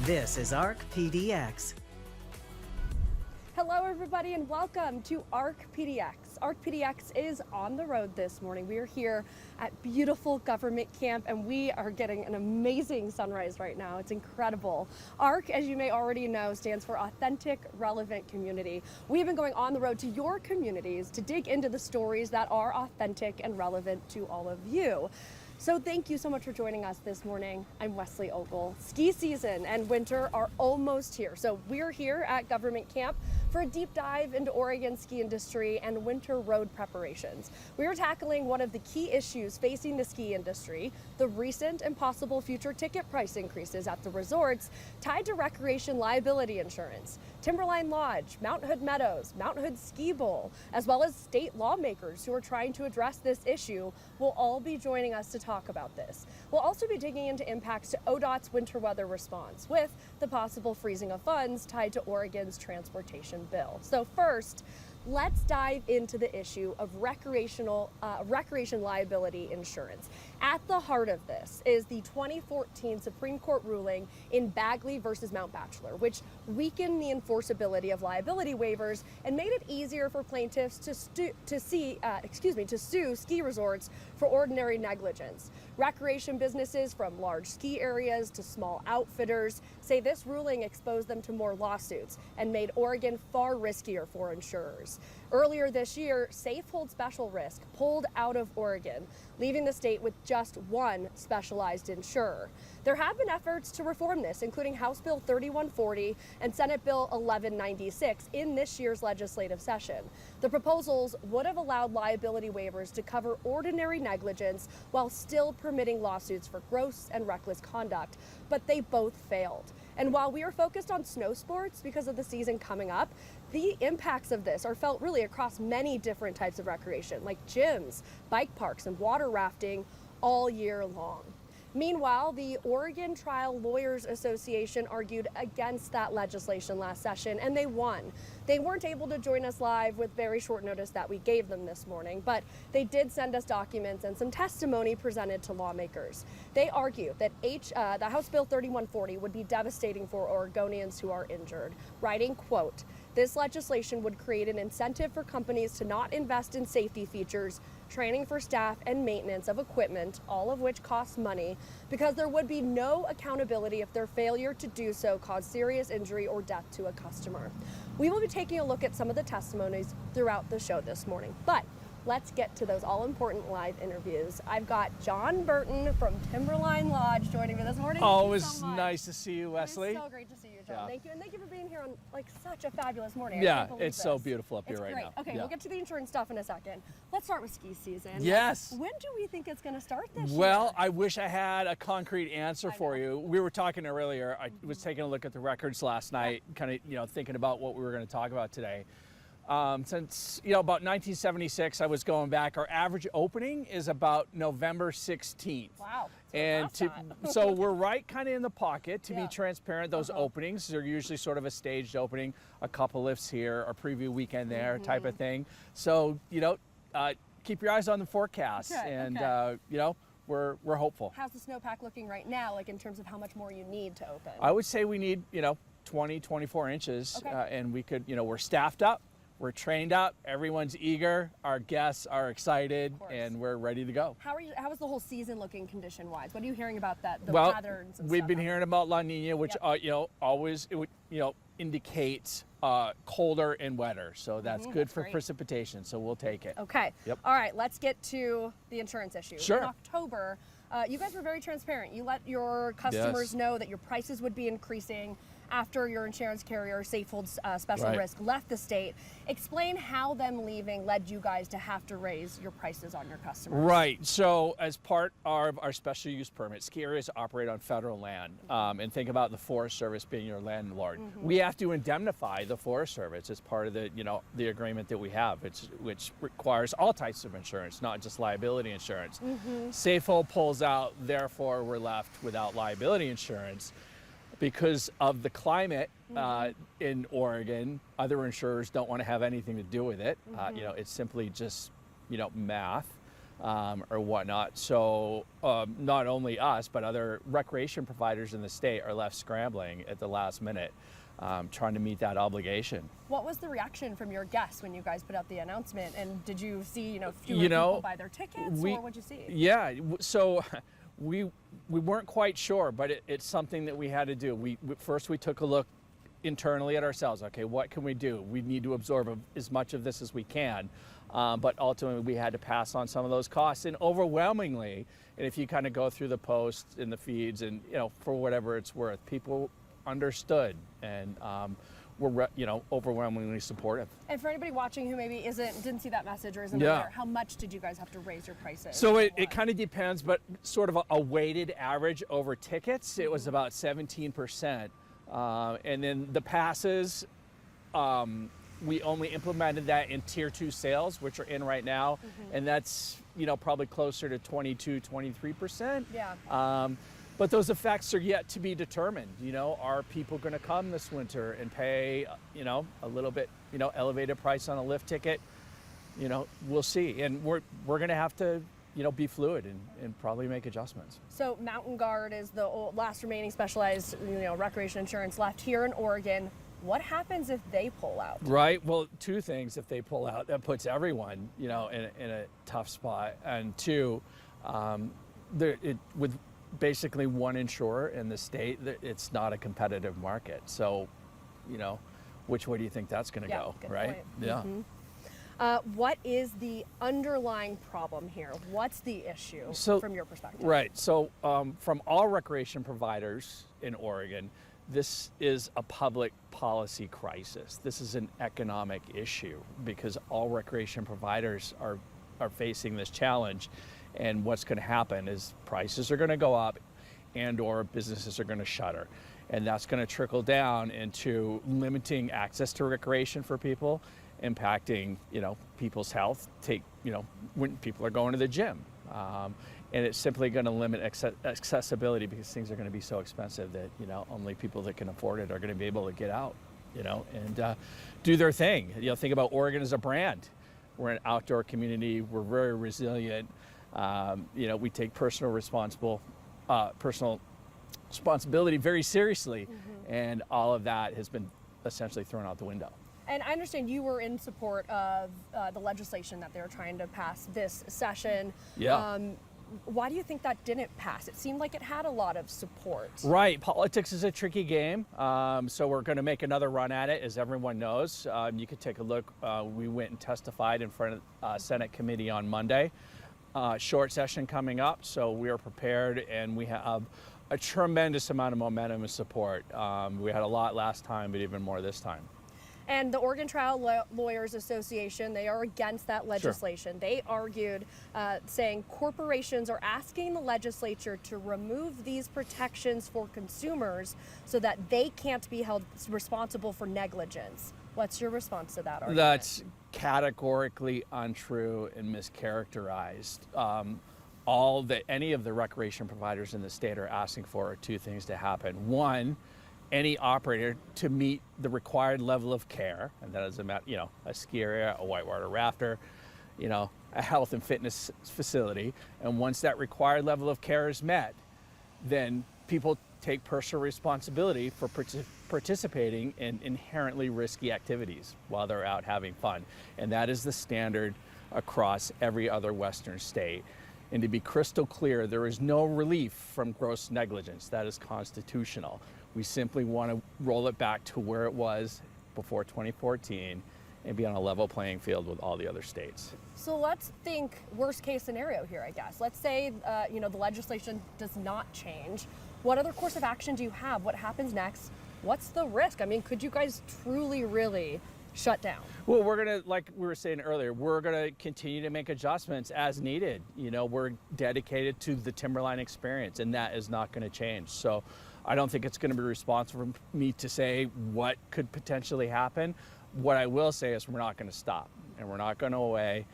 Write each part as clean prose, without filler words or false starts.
This is ARC PDX. Hello everybody and welcome to ARC PDX. ARC PDX is on the road this morning. We are here at beautiful government camp and we are getting an amazing sunrise right now. It's incredible. ARC, as you may already know, stands for Authentic Relevant Community. We've been going on the road to your communities to dig into the stories that are authentic and relevant to all of you. So thank you so much for joining us this morning. I'm Wesley Ogle. Ski season and winter are almost here. So we're here at government camp for a deep dive into Oregon's ski industry and winter road preparations. We are tackling one of the key issues facing the ski industry, the recent and possible future ticket price increases at the resorts tied to recreation liability insurance. Timberline Lodge, Mount Hood Meadows, Mount Hood Skibowl, as well as state lawmakers who are trying to address this issue will all be joining us to talk about this. We'll also be digging into impacts to ODOT's winter weather response with the possible freezing of funds tied to Oregon's transportation bill. So first, let's dive into the issue of recreation liability insurance. At the heart of this is the 2014 Supreme Court ruling in Bagley versus Mount Bachelor, which weakened the enforceability of liability waivers and made it easier for plaintiffs to sue ski resorts for ordinary negligence. Recreation businesses from large ski areas to small outfitters say this ruling exposed them to more lawsuits and made Oregon far riskier for insurers. Earlier this year, Safehold Special Risk pulled out of Oregon, leaving the state with just one specialized insurer. There have been efforts to reform this, including House Bill 3140 and Senate Bill 1196 in this year's legislative session. The proposals would have allowed liability waivers to cover ordinary negligence while still permitting lawsuits for gross and reckless conduct, but they both failed. And while we are focused on snow sports because of the season coming up, the impacts of this are felt really across many different types of recreation, like gyms, bike parks, and water rafting all year long. Meanwhile, the Oregon Trial Lawyers Association argued against that legislation last session, and they won. They weren't able to join us live with very short notice that we gave them this morning, but they did send us documents and some testimony presented to lawmakers. They argue that the House Bill 3140 would be devastating for Oregonians who are injured, writing, quote, "This legislation would create an incentive for companies to not invest in safety features, training for staff, and maintenance of equipment, all of which costs money, because there would be no accountability if their failure to do so caused serious injury or death to a customer." We will be taking a look at some of the testimonies throughout the show this morning, but let's get to those all-important live interviews. I've got John Burton from Timberline Lodge joining me this morning. Always so nice to see you, Wesley. It's so great to see you, John. Yeah. Thank you, and thank you for being here on such a fabulous morning. Yeah, it's so beautiful up here right great. now. Okay, yeah. We'll get to the insurance stuff in a second. Let's start with ski season. Yes. When do we think it's going to start this year? Well, I wish I had a concrete answer for you. We were talking earlier. I was taking a look at the records last night, kind of thinking about what we were going to talk about today. Since about 1976, I was going back. Our average opening is about November 16th. Wow. And so we're right kind of in the pocket. To be Yeah. transparent, those openings are usually sort of a staged opening, a couple lifts here, a preview weekend there, type of thing. So keep your eyes on the forecast, and we're hopeful. How's the snowpack looking right now, like in terms of how much more you need to open? I would say we need 20, 24 inches, and we could we're staffed up. We're trained up, everyone's eager, our guests are excited, and we're ready to go. How is the whole season looking condition-wise? What are you hearing about the patterns and we've stuff? been hearing about La Nina, which always indicates colder and wetter, so that's good for precipitation, so we'll take it. Okay. Yep. All right, let's get to the insurance issue. Sure. In October, you guys were very transparent. You let your customers know that your prices would be increasing after your insurance carrier, Safehold Special Risk, left the state. Explain how them leaving led you guys to have to raise your prices on your customers. Right. So as part of our special use permit, ski areas operate on federal land, and think about the Forest Service being your landlord. We have to indemnify the Forest Service as part of the agreement that we have, which requires all types of insurance, not just liability insurance. Safehold pulls out, therefore we're left without liability insurance. Because of the climate in Oregon, other insurers don't want to have anything to do with it. It's simply just, math. or whatnot. So not only us, but other recreation providers in the state are left scrambling at the last minute, trying to meet that obligation. What was the reaction from your guests when you guys put out the announcement? And did you see, fewer people buy their tickets, or what'd you see? Yeah, so we weren't quite sure, but it's something that we had to do. First we took a look internally at ourselves. Okay, what can we do? We need to absorb as much of this as we can. But ultimately we had to pass on some of those costs, and overwhelmingly, and if you kind of go through the posts and the feeds and, for whatever it's worth, people understood and were, overwhelmingly supportive. And for anybody watching who maybe didn't see that message or isn't aware, how much did you guys have to raise your prices? So it kind of depends, but sort of a weighted average over tickets, it was about 17%. And then the passes, we only implemented that in tier 2 sales, which are in right now. And that's, probably closer to 22, 23%. Yeah. But those effects are yet to be determined. Are people going to come this winter and pay, a little bit, elevated price on a lift ticket? We'll see. And we're going to have to, be fluid and probably make adjustments. So Mountain Guard is the last remaining specialized, recreation insurance left here in Oregon. What happens if they pull out? Right. Well, two things. If they pull out, that puts everyone, in a tough spot. And two, with basically one insurer in the state, it's not a competitive market. So, which way do you think that's going to go? Right. Point. Yeah. What is the underlying problem here? What's the issue from your perspective? Right. So from all recreation providers in Oregon, this is a public policy crisis. This is an economic issue because all recreation providers are facing this challenge. And what's going to happen is prices are going to go up and or businesses are going to shutter. And that's going to trickle down into limiting access to recreation for people, impacting, people's health, when people are going to the gym. And it's simply going to limit accessibility because things are going to be so expensive that, only people that can afford it are going to be able to get out, and do their thing. Think about Oregon as a brand. We're an outdoor community. We're very resilient. We take personal responsibility very seriously. And all of that has been essentially thrown out the window. And I understand you were in support of the legislation that they were trying to pass this session. Yeah. Why do you think that didn't pass? It seemed like it had a lot of support. Right. Politics is a tricky game. So we're going to make another run at it, as everyone knows. You could take a look. We went and testified in front of Senate committee on Monday. Short session coming up, so we are prepared, and we have a tremendous amount of momentum and support. We had a lot last time, but even more this time. And the Oregon Trial Lawyers Association, they are against that legislation. Sure. They argued, saying corporations are asking the legislature to remove these protections for consumers so that they can't be held responsible for negligence. What's your response to that argument? That's categorically untrue and mischaracterized. All that any of the recreation providers in the state are asking for are two things to happen. One, any operator to meet the required level of care, and that is a ski area, a whitewater rafter, a health and fitness facility. And once that required level of care is met, then people take personal responsibility for participating in inherently risky activities while they're out having fun. And that is the standard across every other Western state. And to be crystal clear, there is no relief from gross negligence. That is constitutional. We simply want to roll it back to where it was before 2014 and be on a level playing field with all the other states. So let's think worst case scenario here, I guess. Let's say, the legislation does not change. What other course of action do you have? What happens next? What's the risk? I mean, could you guys truly, really shut down? Well, we're going to, like we were saying earlier, we're going to continue to make adjustments as needed. We're dedicated to the Timberline experience, and that is not going to change. So I don't think it's going to be responsible for me to say what could potentially happen. What I will say is we're not going to stop, and we're not going to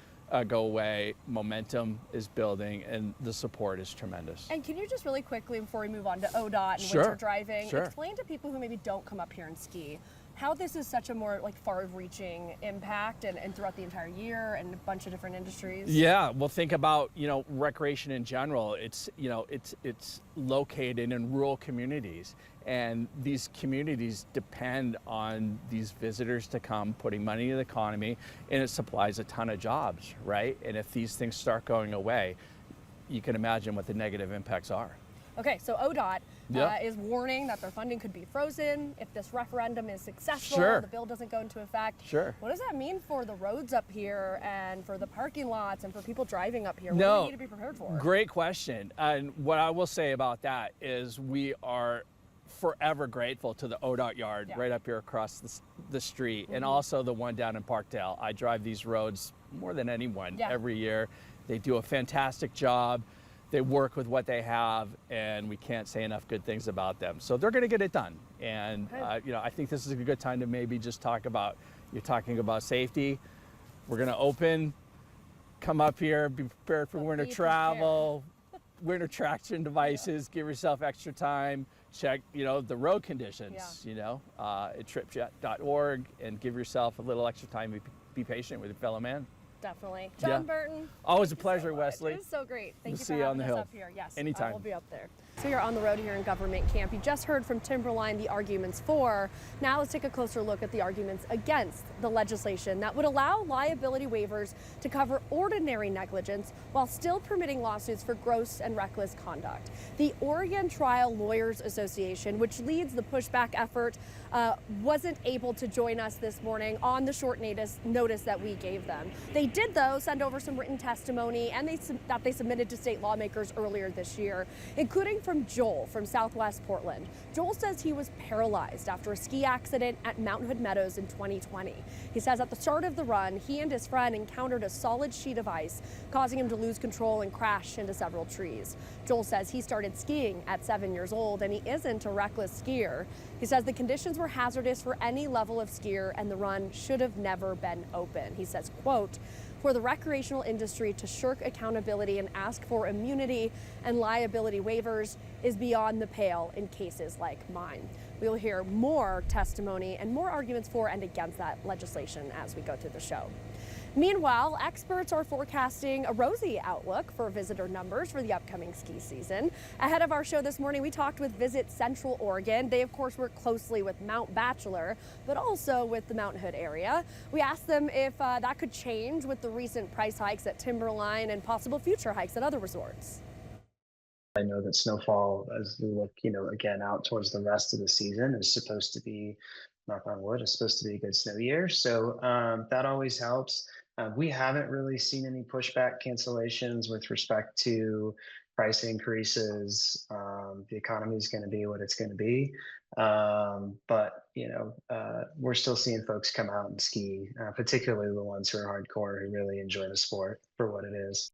go away. Momentum is building, and the support is tremendous. And can you just really quickly, before we move on to ODOT and Sure. winter driving, Sure. explain to people who maybe don't come up here and ski how this is such a more like far-reaching impact and throughout the entire year and a bunch of different industries. Yeah, well, think about, recreation in general. It's, it's located in rural communities, and these communities depend on these visitors to come, putting money in the economy, and it supplies a ton of jobs, right? And if these things start going away, you can imagine what the negative impacts are. Okay, so ODOT is warning that their funding could be frozen if this referendum is successful, Sure. the bill doesn't go into effect. Sure. What does that mean for the roads up here and for the parking lots and for people driving up here? What No, do we need to be prepared for? Great question. And what I will say about that is we are forever grateful to the ODOT yard right up here across the street, and also the one down in Parkdale. I drive these roads more than anyone every year. They do a fantastic job. They work with what they have, and we can't say enough good things about them. So they're going to get it done. And I think this is a good time to maybe just talk about, you're talking about safety. We're going to open, come up here, be prepared for winter travel, winter traction devices, give yourself extra time, check, the road conditions, at tripjet.org, and give yourself a little extra time, be patient with your fellow man. Definitely. John Burton. Always a pleasure, Wesley. It was so great. Thank you see for you on having the us hill. up here. Yes, Anytime. we'll be up there. So you're on the road here in Government Camp. You just heard from Timberline the arguments for. Now let's take a closer look at the arguments against the legislation that would allow liability waivers to cover ordinary negligence while still permitting lawsuits for gross and reckless conduct. The Oregon Trial Lawyers Association, which leads the pushback effort, wasn't able to join us this morning on the short notice that we gave them. They did, though, send over some written testimony and that they submitted to state lawmakers earlier this year, including from Joel from Southwest Portland. Joel says he was paralyzed after a ski accident at Mount Hood Meadows in 2020. He says at the start of the run, he and his friend encountered a solid sheet of ice, causing him to lose control and crash into several trees. Joel says he started skiing at 7 years old and he isn't a reckless skier. He says the conditions were hazardous for any level of skier and the run should have never been open. He says, quote, for the recreational industry to shirk accountability and ask for immunity and liability waivers is beyond the pale in cases like mine. We'll hear more testimony and more arguments for and against that legislation as we go through the show. Meanwhile, experts are forecasting a rosy outlook for visitor numbers for the upcoming ski season. Ahead of our show this morning, we talked with Visit Central Oregon. They, of course, work closely with Mount Bachelor, but also with the Mount Hood area. We asked them if that could change with the recent price hikes at Timberline and possible future hikes at other resorts. I know that snowfall, as we look, again, out towards the rest of the season, is supposed to be, knock on wood, is supposed to be a good snow year. So that always helps. We haven't really seen any pushback cancellations with respect to price increases. The economy is going to be what it's going to be. But we're still seeing folks come out and ski, particularly the ones who are hardcore, who really enjoy the sport for what it is.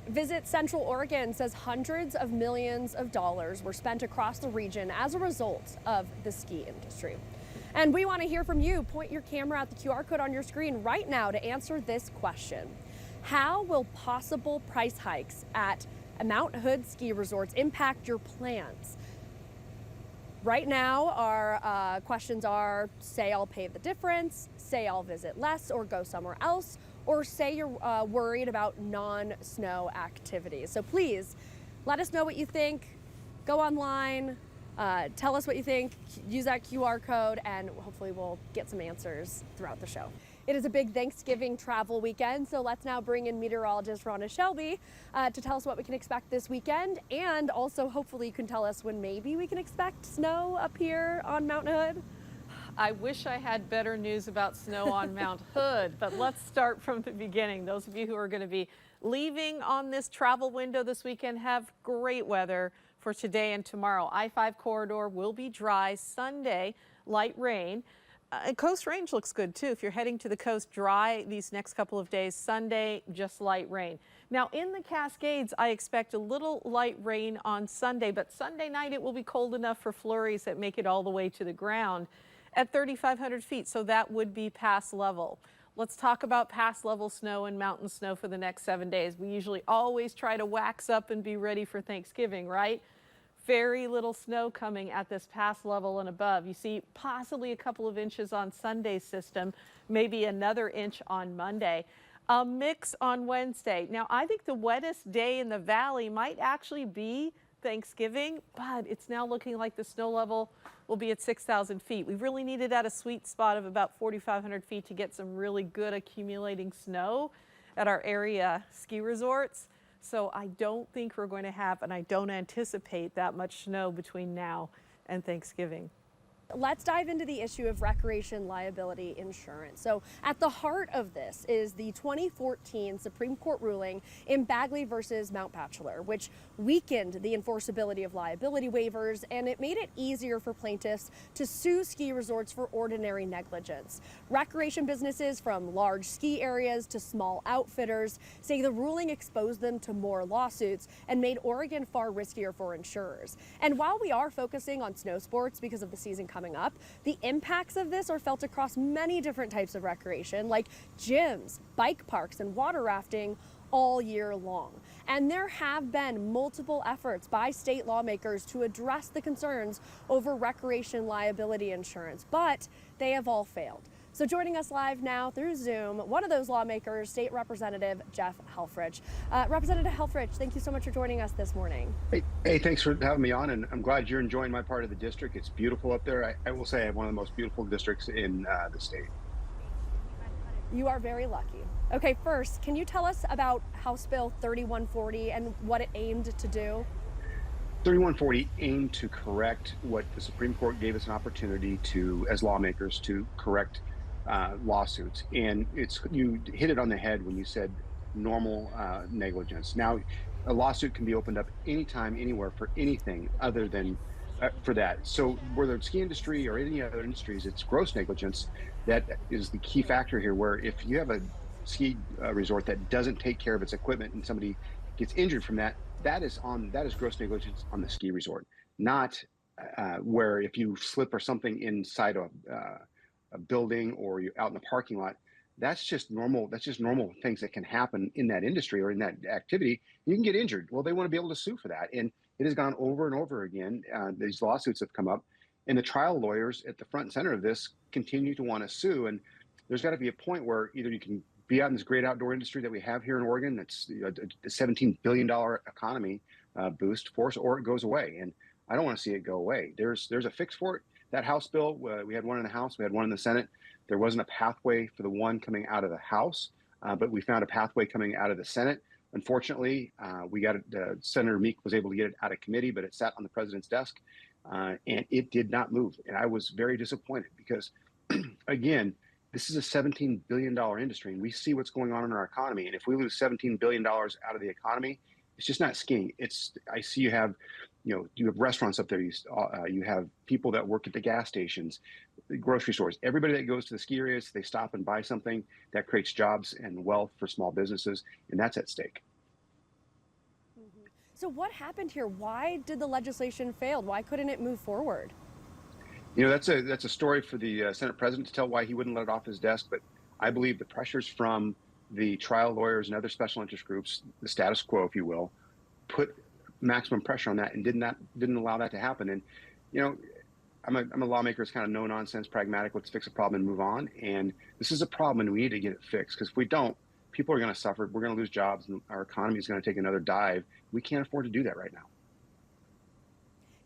Visit Central Oregon says hundreds of millions of dollars were spent across the region as a result of the ski industry. And we want to hear from you. Point your camera at the QR code on your screen right now to answer this question. How will possible price hikes at Mount Hood ski resorts impact your plans? Right now, our questions are, say I'll pay the difference, say I'll visit less or go somewhere else, or say you're worried about non-snow activities. So please let us know what you think. Go online, tell us what you think, use that QR code, and hopefully we'll get some answers throughout the show. It is a big Thanksgiving travel weekend, so let's now bring in meteorologist Rhonda Shelby to tell us what we can expect this weekend, and also hopefully you can tell us when maybe we can expect snow up here on Mount Hood. I wish I had better news about snow on Mount Hood, but let's start from the beginning. Those of you who are going to be leaving on this travel window this weekend have great weather for today and tomorrow. I-5 corridor will be dry. Sunday, light rain. Coast range looks good too. If you're heading to the coast, dry these next couple of days. Sunday, just light rain. Now in the Cascades, I expect a little light rain on Sunday, but Sunday night it will be cold enough for flurries that make it all the way to the ground at 3,500 feet, so that would be pass level. Let's talk about pass level snow and mountain snow for the next 7 days. We usually always try to wax up and be ready for Thanksgiving, right? very little snow coming at this pass level and above. You see possibly a couple of inches on Sunday's system, maybe another inch on Monday. A mix on Wednesday. Now, I think the wettest day in the valley might actually be Thanksgiving, but it's now looking like the snow level will be at 6,000 feet. We really needed at a sweet spot of about 4,500 feet to get some really good accumulating snow at our area ski resorts. So I don't think we're going to have, and I don't anticipate that much snow between now and Thanksgiving. Let's dive into the issue of recreation liability insurance. So at the heart of this is the 2014 Supreme Court ruling in Bagley versus Mount Bachelor, which weakened the enforceability of liability waivers, and it made it easier for plaintiffs to sue ski resorts for ordinary negligence. Recreation businesses from large ski areas to small outfitters say the ruling exposed them to more lawsuits and made Oregon far riskier for insurers. And while we are focusing on snow sports because of the season coming up, the impacts of this are felt across many different types of recreation, like gyms, bike parks, and water rafting all year long. And there have been multiple efforts by state lawmakers to address the concerns over recreation liability insurance, but they have all failed. So joining us live now through Zoom, one of those lawmakers, State Representative Jeff Helfrich. Representative Helfrich, thank you so much for joining us this morning. Hey, thanks for having me on, and I'm glad you're enjoying my part of the district. It's beautiful up there. I will say I have one of the most beautiful districts in the state. You are very lucky. Okay, first, can you tell us about House Bill 3140 and what it aimed to do? 3140 aimed to correct what the Supreme Court gave us an opportunity to, as lawmakers, to correct lawsuits. And you hit it on the head when you said normal negligence. Now, a lawsuit can be opened up anytime, anywhere for anything other than for that. So whether it's ski industry or any other industries, it's gross negligence that is the key factor here, where if you have a ski resort that doesn't take care of its equipment and somebody gets injured from that, that is gross negligence on the ski resort, not where if you slip or something inside a building or you're out in the parking lot. That's just normal things that can happen in that industry or in that activity. You can get injured. Well, they want to be able to sue for that. And it has gone over and over again. These lawsuits have come up, and the trial lawyers at the front and center of this continue to want to sue. And there's got to be a point where either you can be out in this great outdoor industry that we have here in Oregon, that's a $17 billion economy boost for us, or it goes away. And I don't want to see it go away. There's a fix for it. That House bill, we had one in the House, we had one in the Senate. There wasn't a pathway for the one coming out of the House, but we found a pathway coming out of the Senate. Unfortunately, we got it, Senator Meek was able to get it out of committee, but it sat on the president's desk, and it did not move. And I was very disappointed because, again, this is a $17 billion industry, and we see what's going on in our economy. And if we lose $17 billion out of the economy, it's just not skiing. I see you have restaurants up there. You have people that work at the gas stations, the grocery stores. Everybody that goes to the ski areas, they stop and buy something. That creates jobs and wealth for small businesses, and that's at stake. Mm-hmm. So what happened here? Why did the legislation fail? Why couldn't it move forward? That's a story for the Senate president to tell why he wouldn't let it off his desk. But I believe the pressures from the trial lawyers and other special interest groups, the status quo, if you will, put maximum pressure on that and didn't allow that to happen. And I'm a lawmaker. It's kind of no nonsense, pragmatic. Let's fix a problem and move on. And this is a problem, and we need to get it fixed, because if we don't, people are going to suffer. We're going to lose jobs, and our economy is going to take another dive. We can't afford to do that right now.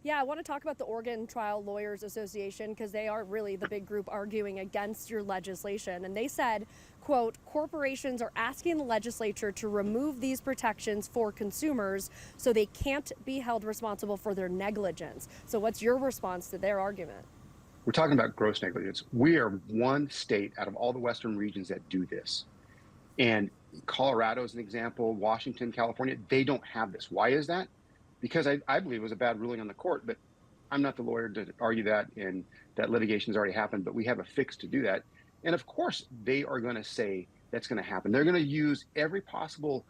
Yeah, I want to talk about the Oregon Trial Lawyers Association, because they are really the big group arguing against your legislation. And they said, quote, corporations are asking the legislature to remove these protections for consumers so they can't be held responsible for their negligence. So what's your response to their argument? We're talking about gross negligence. We are one state out of all the Western regions that do this. And Colorado is an example, Washington, California, they don't have this. Why is that? Because I believe it was a bad ruling on the court, but I'm not the lawyer to argue that, and that litigation has already happened, but we have a fix to do that. And of course, they are going to say that's going to happen. They're going to use every possible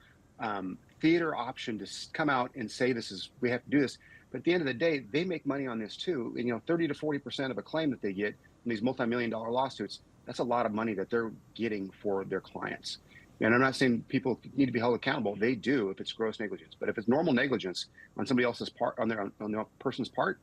theater option to come out and say we have to do this. But at the end of the day, they make money on this too. And 30 to 40% of a claim that they get in these multi-million-dollar lawsuits, that's a lot of money that they're getting for their clients. And I'm not saying people need to be held accountable. They do if it's gross negligence. But if it's normal negligence on somebody else's part, on the person's part,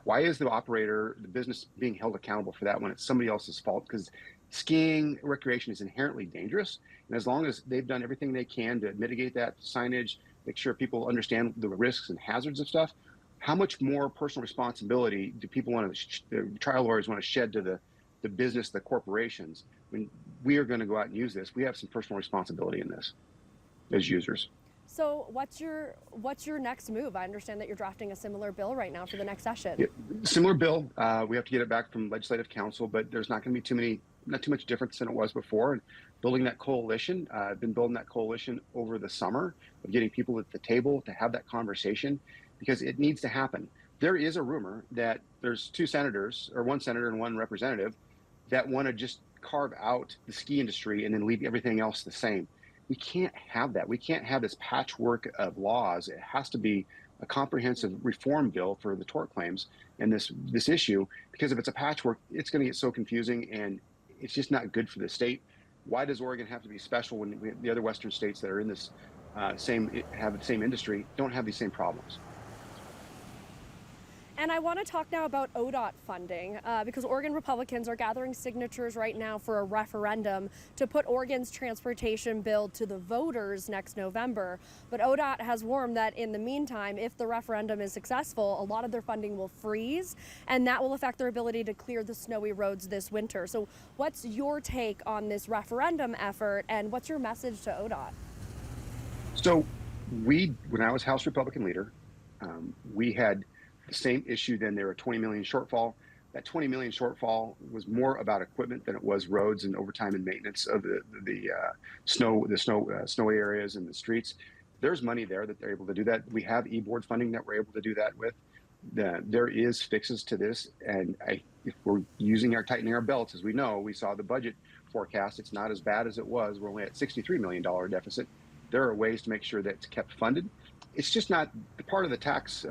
why is the operator, the business, being held accountable for that when it's somebody else's fault? Because skiing recreation is inherently dangerous. And as long as they've done everything they can to mitigate that signage, make sure people understand the risks and hazards of stuff, how much more personal responsibility do people want to, the trial lawyers want to shed to the business, the corporations? When we are going to go out and use this, we have some personal responsibility in this as users. So what's your next move? I understand that you're drafting a similar bill right now for the next session. Yeah, similar bill. We have to get it back from legislative council, but there's not going to be not too much difference than it was before. And building that coalition, I've been building that coalition over the summer of getting people at the table to have that conversation, because it needs to happen. There is a rumor that there's two senators, or one senator and one representative, that want to just carve out the ski industry and then leave everything else the same. We can't have that. We can't have this patchwork of laws. It has to be a comprehensive reform bill for the tort claims and this issue, because if it's a patchwork, it's going to get so confusing and it's just not good for the state. Why does Oregon have to be special when the other Western states that are in this have the same industry don't have these same problems? And I want to talk now about ODOT funding because Oregon Republicans are gathering signatures right now for a referendum to put Oregon's transportation bill to the voters next November. But ODOT has warned that in the meantime, if the referendum is successful, a lot of their funding will freeze, and that will affect their ability to clear the snowy roads this winter. So what's your take on this referendum effort, and what's your message to ODOT? So when I was House Republican leader, we had the same issue then. There were a 20 million shortfall. That 20 million shortfall was more about equipment than it was roads and overtime and maintenance of the snowy areas and the streets. There's money there that they're able to do that. We have e-board funding that we're able to do that with. There is fixes to this, and if we're tightening our belts, as we know, we saw the budget forecast. It's not as bad as it was. We're only at $63 million deficit. There are ways to make sure that it's kept funded. It's just not the part of the tax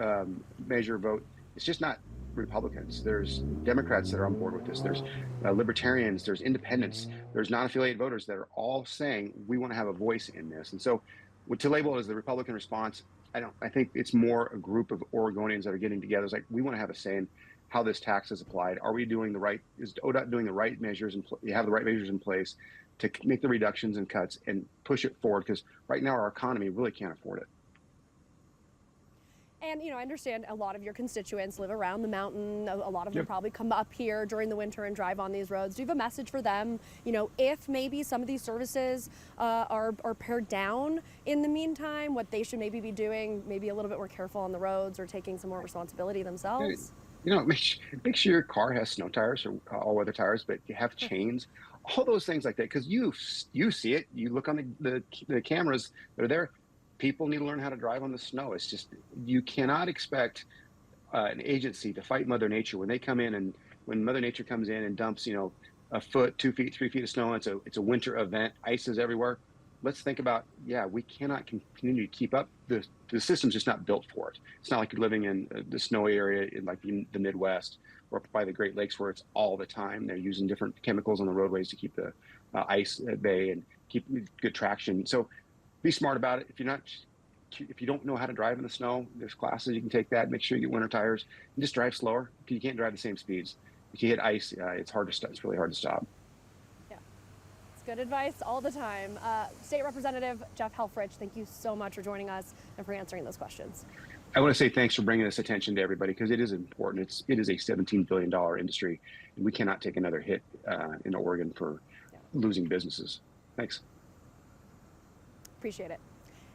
measure vote. It's just not Republicans. There's Democrats that are on board with this. There's libertarians, there's independents, there's non-affiliated voters that are all saying we want to have a voice in this. And so to label it as the Republican response, I think it's more a group of Oregonians that are getting together. It's like, we want to have a say in how this tax is applied. Are we doing the right, is ODOT doing the right measures, and you have the right measures in place to make the reductions and cuts and push it forward? Because right now our economy really can't afford it. And, I understand a lot of your constituents live around the mountain. A lot of them probably come up here during the winter and drive on these roads. Do you have a message for them? If maybe some of these services are pared down in the meantime, what they should maybe be doing, maybe a little bit more careful on the roads or taking some more responsibility themselves? Make sure your car has snow tires or all-weather tires, but you have chains, all those things like that, because you see it. You look on the cameras that are there. People need to learn how to drive on the snow. It's just, you cannot expect an agency to fight Mother Nature when they come in, and when Mother Nature comes in and dumps, a foot, 2 feet, 3 feet of snow. It's a winter event. Ice is everywhere. Let's think about, we cannot continue to keep up. The system's just not built for it. It's not like you're living in the snowy area in like the Midwest or by the Great Lakes where it's all the time. They're using different chemicals on the roadways to keep the ice at bay and keep good traction. So be smart about it. If you don't know how to drive in the snow, there's classes you can take that. Make sure you get winter tires and just drive slower. You can't drive the same speeds. If you hit ice, it's hard to stop. It's really hard to stop. Yeah, it's good advice all the time. State Representative Jeff Helfrich, thank you so much for joining us and for answering those questions. I want to say thanks for bringing this attention to everybody, because it is important. It is a $17 billion industry, and we cannot take another hit in Oregon for losing businesses. Thanks. Appreciate it.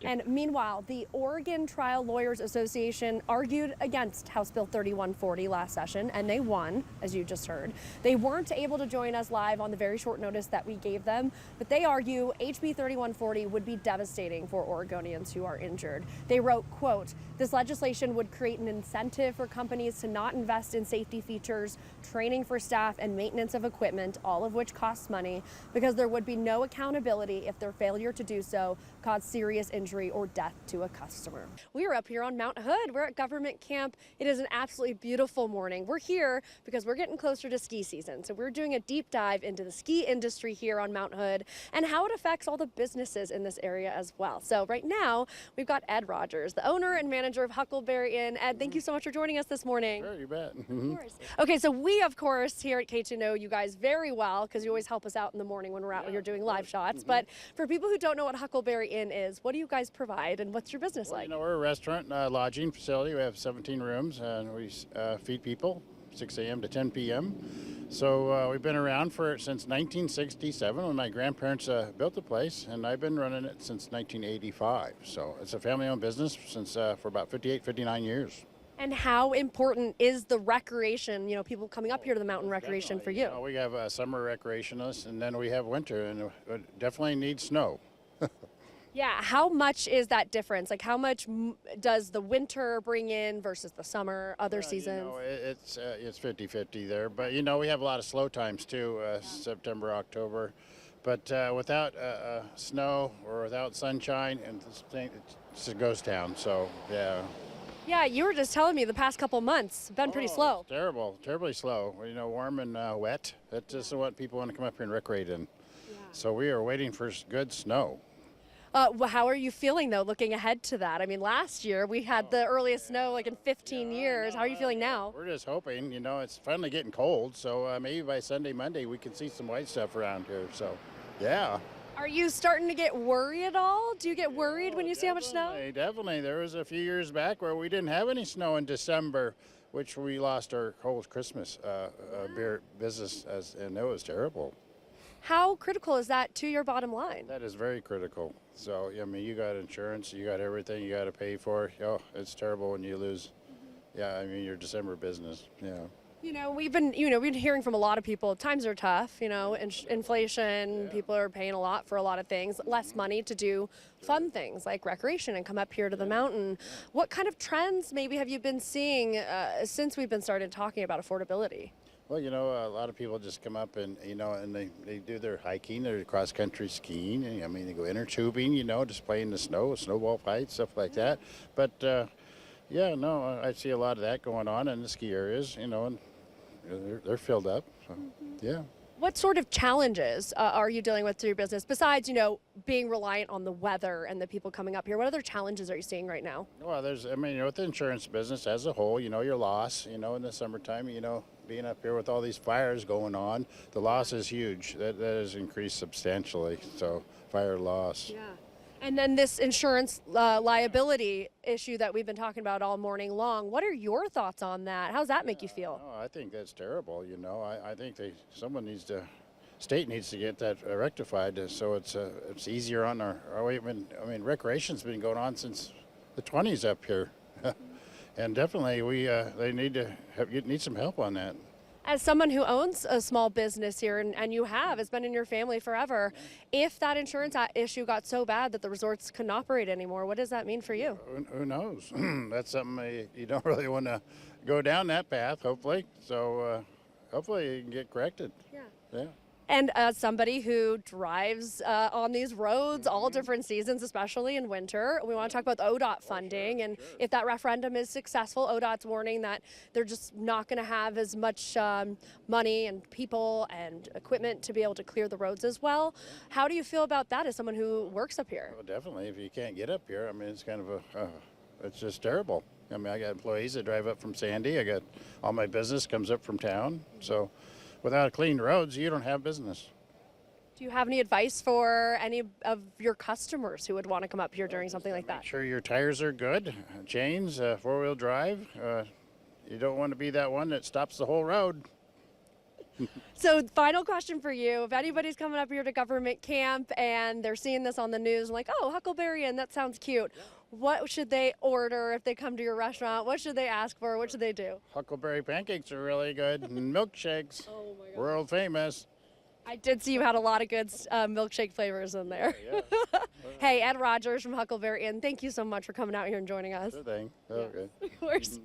And meanwhile, the Oregon Trial Lawyers Association argued against House Bill 3140 last session, and they won, as you just heard. They weren't able to join us live on the very short notice that we gave them, but they argue HB 3140 would be devastating for Oregonians who are injured. They wrote, quote, "This legislation would create an incentive for companies to not invest in safety features, training for staff, and maintenance of equipment, all of which costs money, because there would be no accountability if their failure to do so cause serious injury or death to a customer. We are up here on Mount Hood. We're at government camp. It is an absolutely beautiful morning. We're here because we're getting closer to ski season. So we're doing a deep dive into the ski industry here on Mount Hood and how it affects all the businesses in this area as well. So right now we've got Ed Rogers, the owner and manager of Huckleberry Inn. Ed, thank you so much for joining us this morning. Sure, you bet. Of course. Okay, so we of course here at Katu know you guys very well because you always help us out in the morning when we're out when you're doing live shots. But for people who don't know what Huckleberry Inn is, what do you guys provide and what's your business like? You know, we're a restaurant lodging facility. We have 17 rooms and we feed people 6 a.m. to 10 p.m. So we've been around since 1967 when my grandparents built the place, and I've been running it since 1985. So it's a family-owned business for about 59 years. And how important is the recreation, you know, people coming up here to the mountain recreation for you? We have summer recreationists, and then we have winter, and it definitely needs snow. Yeah, how much is that difference? Like how much does the winter bring in versus the summer, other seasons? You know, it's 50-50 there, but you know, we have a lot of slow times too, September, October. But without snow or without sunshine, and it's a ghost town, so yeah. Yeah, you were just telling me the past couple months have been pretty slow. It's terrible, terribly slow. You know, warm and wet. That's just what people want to come up here and recreate in. Yeah. So we are waiting for good snow. How are you feeling though, looking ahead to that? I mean, last year we had the earliest snow like in 15 years. How are you feeling now? We're just hoping, you know, it's finally getting cold. So maybe by Sunday, Monday, we can see some white stuff around here. So, yeah. Are you starting to get worried at all? Do you get worried when you see how much snow? Definitely. There was a few years back where we didn't have any snow in December, which we lost our whole Christmas beer business, and it was terrible. How critical is that to your bottom line? That is very critical. So, I mean, you got insurance, you got everything you got to pay for. Oh, it's terrible when you lose, yeah, I mean, your December business, yeah. You know, we've been hearing from a lot of people, times are tough, you know, inflation, people are paying a lot for a lot of things, less money to do fun things like recreation and come up here to the mountain. What kind of trends maybe have you been seeing since we've been started talking about affordability? Well, you know, a lot of people just come up and, you know, and they do their hiking, their cross-country skiing. And, I mean, they go inner tubing, you know, just play in the snow, snowball fights, stuff like that. But, yeah, no, I see a lot of that going on in the ski areas, you know, and they're filled up. So, yeah. What sort of challenges are you dealing with through your business besides, you know, being reliant on the weather and the people coming up here? What other challenges are you seeing right now? Well, I mean, you know, with the insurance business as a whole, you know, your loss, you know, in the summertime, you know, being up here with all these fires going on, the loss is huge. That has increased substantially. So fire loss. Yeah. And then this insurance liability issue that we've been talking about all morning long. What are your thoughts on that? How does that make you feel? No, I think that's terrible. You know, I think state needs to get that rectified so it's easier on our way. I mean, recreation's been going on since the 20s up here, and definitely they need some help on that. As someone who owns a small business here, and you have, it's been in your family forever, if that insurance issue got so bad that the resorts couldn't operate anymore, what does that mean for you? Who knows? That's something you don't really want to go down that path, hopefully. So hopefully you can get corrected. Yeah. And as somebody who drives on these roads all different seasons, especially in winter, we want to talk about the ODOT funding. And if that referendum is successful, ODOT's warning that they're just not going to have as much money and people and equipment to be able to clear the roads as well. How do you feel about that as someone who works up here? Well, definitely. If you can't get up here, I mean, it's kind of it's just terrible. I mean, I got employees that drive up from Sandy. I got all my business comes up from town. So without clean roads, you don't have business. Do you have any advice for any of your customers who would want to come up here during something like that? Make sure your tires are good, chains, four-wheel drive. You don't want to be that one that stops the whole road. So final question for you. If anybody's coming up here to government camp and they're seeing this on the news and like, oh, Huckleberry Inn, that sounds cute. What should they order if they come to your restaurant? What should they ask for? What should they do? Huckleberry pancakes are really good, and milkshakes, Oh my God. world famous. I did see you had a lot of good milkshake flavors in there. Yeah. Hey, Ed Rogers from Huckleberry Inn, thank you so much for coming out here and joining us. Sure thing. Okay. Of course.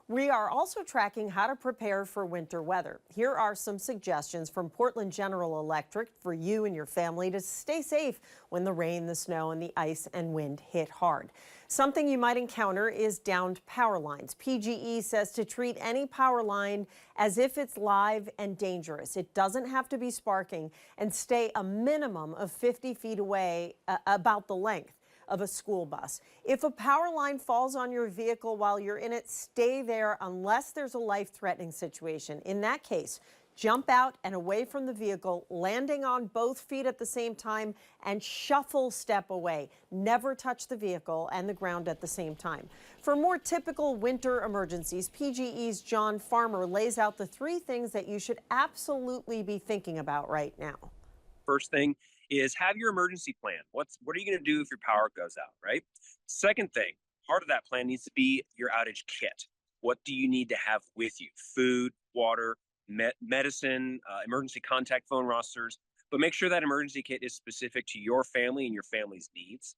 We are also tracking how to prepare for winter weather. Here are some suggestions from Portland General Electric for you and your family to stay safe when the rain, the snow, and the ice and wind hit hard. Something you might encounter is downed power lines. PGE says to treat any power line as if it's live and dangerous. It doesn't have to be sparking, and stay a minimum of 50 feet away, about the length of a school bus. If a power line falls on your vehicle while you're in it, stay there unless there's a life-threatening situation. In that case, jump out and away from the vehicle, landing on both feet at the same time, and shuffle step away. Never touch the vehicle and the ground at the same time. For more typical winter emergencies, PGE's John Farmer lays out the 3 things that you should absolutely be thinking about right now. First thing is have your emergency plan. What are you going to do if your power goes out, right? Second thing, part of that plan needs to be your outage kit. What do you need to have with you? Food, water, medicine, emergency contact phone rosters, but make sure that emergency kit is specific to your family and your family's needs.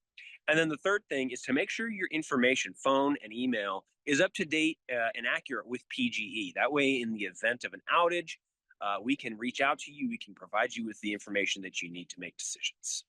And then the third thing is to make sure your information, phone and email, is up to date and accurate with PGE. That way, in the event of an outage, we can reach out to you. We can provide you with the information that you need to make decisions.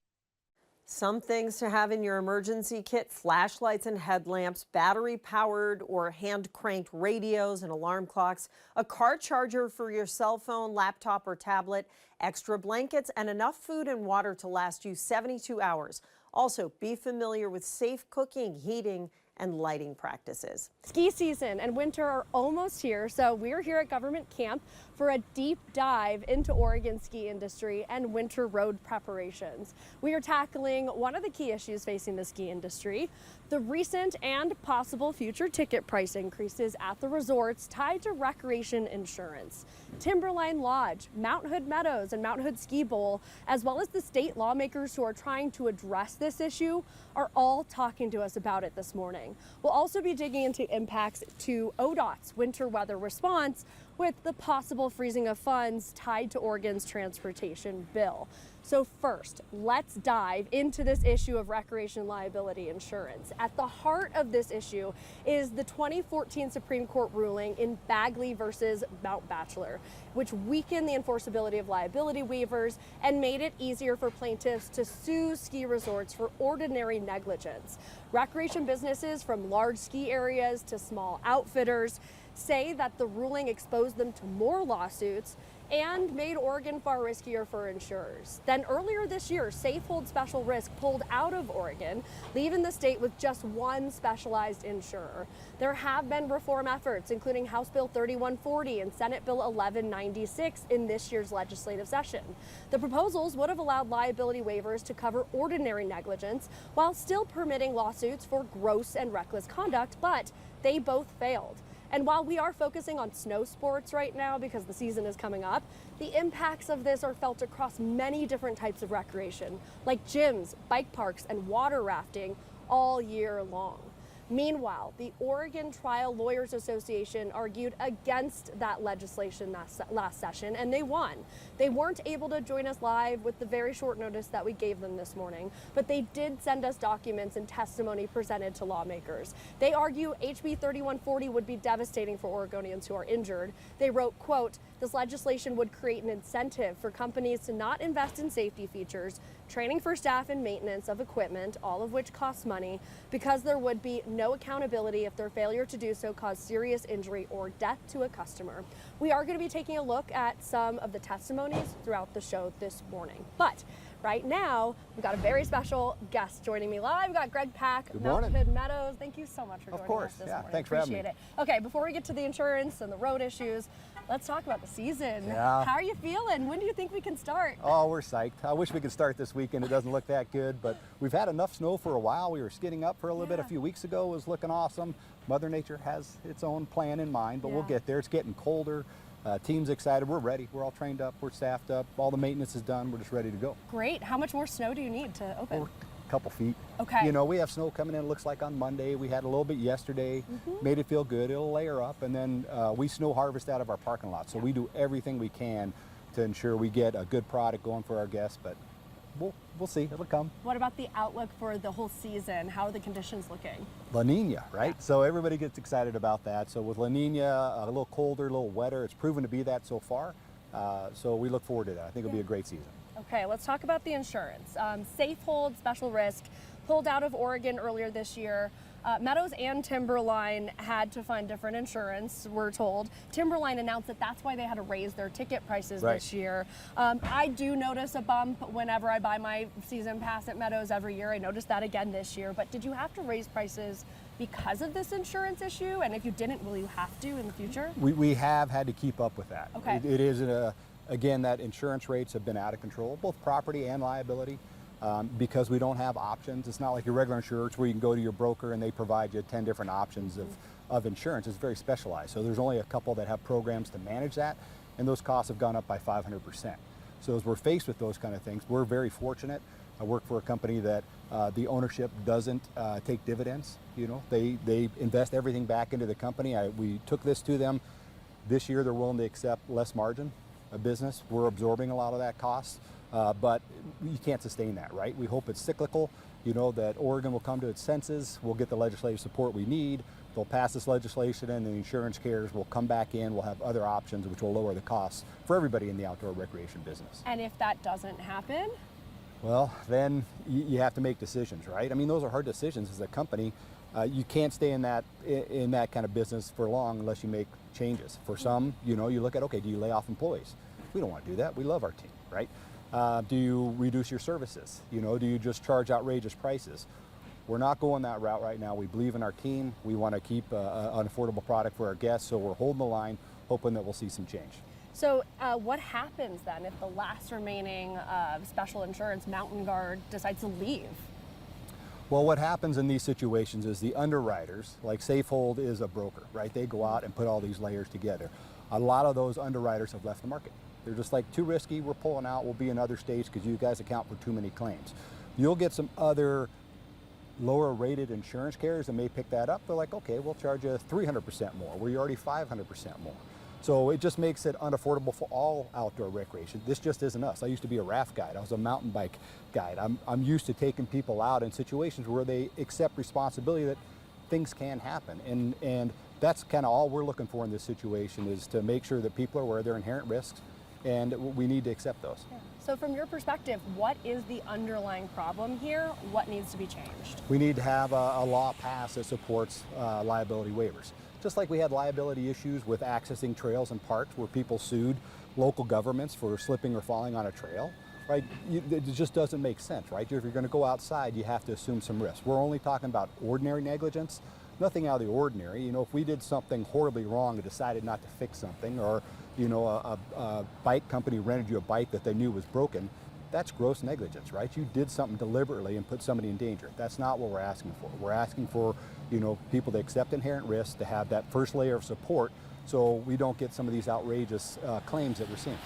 Some things to have in your emergency kit: flashlights and headlamps, battery-powered or hand-cranked radios and alarm clocks, a car charger for your cell phone, laptop, or tablet, extra blankets, and enough food and water to last you 72 hours. Also, be familiar with safe cooking, heating, and lighting practices. Ski season and winter are almost here, so we're here at Government Camp for a deep dive into Oregon's ski industry and winter road preparations. We are tackling one of the key issues facing the ski industry: the recent and possible future ticket price increases at the resorts tied to recreation insurance. Timberline Lodge, Mount Hood Meadows, and Mount Hood Skibowl, as well as the state lawmakers who are trying to address this issue, are all talking to us about it this morning. We'll also be digging into impacts to ODOT's winter weather response, with the possible freezing of funds tied to Oregon's transportation bill. So first, let's dive into this issue of recreation liability insurance. At the heart of this issue is the 2014 Supreme Court ruling in Bagley versus Mount Bachelor, which weakened the enforceability of liability waivers and made it easier for plaintiffs to sue ski resorts for ordinary negligence. Recreation businesses, from large ski areas to small outfitters, say that the ruling exposed them to more lawsuits and made Oregon far riskier for insurers. Then earlier this year, Safehold Special Risk pulled out of Oregon, leaving the state with just one specialized insurer. There have been reform efforts, including House Bill 3140 and Senate Bill 1196 in this year's legislative session. The proposals would have allowed liability waivers to cover ordinary negligence while still permitting lawsuits for gross and reckless conduct, but they both failed. And while we are focusing on snow sports right now because the season is coming up, the impacts of this are felt across many different types of recreation, like gyms, bike parks, and water rafting all year long. Meanwhile, the Oregon Trial Lawyers Association argued against that legislation last session, and they won. They weren't able to join us live with the very short notice that we gave them this morning, but they did send us documents and testimony presented to lawmakers. They argue HB 3140 would be devastating for Oregonians who are injured. They wrote, quote, "This legislation would create an incentive for companies to not invest in safety features, training for staff, and maintenance of equipment, all of which costs money, because there would be no accountability if their failure to do so caused serious injury or death to a customer." We are going to be taking a look at some of the testimonies throughout the show this morning. But right now, we've got a very special guest joining me live. We've got Greg Pack, Mount Hood Meadows. Thank you so much for joining us this morning. Thanks for having me. Appreciate it. Okay, before we get to the insurance and the road issues, let's talk about the season. Yeah. How are you feeling? When do you think we can start? Oh, we're psyched. I wish we could start this weekend. It doesn't look that good, but we've had enough snow for a while. We were skidding up for a little bit a few weeks ago. It was looking awesome. Mother Nature has its own plan in mind, but we'll get there. It's getting colder. Team's excited. We're ready. We're all trained up. We're staffed up. All the maintenance is done. We're just ready to go. Great. How much more snow do you need to open? A couple feet. Okay. You know, we have snow coming in, it looks like on Monday. We had a little bit yesterday. Made it feel good. It'll layer up, and then we snow harvest out of our parking lot. So we do everything we can to ensure we get a good product going for our guests, but we'll see. It'll come. What about the outlook for the whole season? How are the conditions looking? La Nina, right? Yeah. So everybody gets excited about that. So with La Nina, a little colder, a little wetter, it's proven to be that so far. So we look forward to that. I think it'll be a great season. Okay, let's talk about the insurance. Safehold Special Risk pulled out of Oregon earlier this year. Meadows and Timberline had to find different insurance, we're told. Timberline announced that that's why they had to raise their ticket prices this year. I do notice a bump whenever I buy my season pass at Meadows every year. I noticed that again this year. But did you have to raise prices because of this insurance issue? And if you didn't, will you have to in the future? We have had to keep up with that. Okay. It is, again, that insurance rates have been out of control, both property and liability. Because we don't have options. It's not like your regular insurance where you can go to your broker and they provide you 10 different options of insurance. It's very specialized. So there's only a couple that have programs to manage that, and those costs have gone up by 500%. So as we're faced with those kind of things, we're very fortunate. I work for a company that the ownership doesn't take dividends. You know, they invest everything back into the company. We took this to them. This year they're willing to accept less margin of business. We're absorbing a lot of that cost. But you can't sustain that, right? We hope it's cyclical, you know, that Oregon will come to its senses, we'll get the legislative support we need, they'll pass this legislation and the insurance carriers will come back in, we'll have other options which will lower the costs for everybody in the outdoor recreation business. And if that doesn't happen? Well, then you have to make decisions, right? I mean, those are hard decisions as a company. You can't stay in that kind of business for long unless you make changes. For some, you know, you look at, okay, do you lay off employees? We don't want to do that. We love our team, right? Do you reduce your services? You know, do you just charge outrageous prices? We're not going that route right now. We believe in our team. We want to keep an affordable product for our guests, so we're holding the line, hoping that we'll see some change. So what happens then if the last remaining special insurance Mountain Guard decides to leave? Well, what happens in these situations is the underwriters, like Safehold is a broker, right? They go out and put all these layers together. A lot of those underwriters have left the market. They're just like, too risky, we're pulling out, we'll be in other states because you guys account for too many claims. You'll get some other lower rated insurance carriers that may pick that up. They're like, okay, we'll charge you 300% more, where you're already 500% more. So it just makes it unaffordable for all outdoor recreation. This just isn't us. I used to be a raft guide. I was a mountain bike guide. I'm used to taking people out in situations where they accept responsibility that things can happen. And that's kind of all we're looking for in this situation, is to make sure that people are aware of their inherent risks, and we need to accept those. Yeah. So from your perspective, what is the underlying problem here? What needs to be changed? We need to have a law passed that supports liability waivers. Just like we had liability issues with accessing trails and parks where people sued local governments for slipping or falling on a trail, right? It just doesn't make sense, right? If you're going to go outside, you have to assume some risk. We're only talking about ordinary negligence, nothing out of the ordinary. You know, if we did something horribly wrong and decided not to fix something, or you know, a bike company rented you a bike that they knew was broken, that's gross negligence, right? You did something deliberately and put somebody in danger. That's not what we're asking for. We're asking for, you know, people to accept inherent risk, to have that first layer of support so we don't get some of these outrageous claims that we're seeing.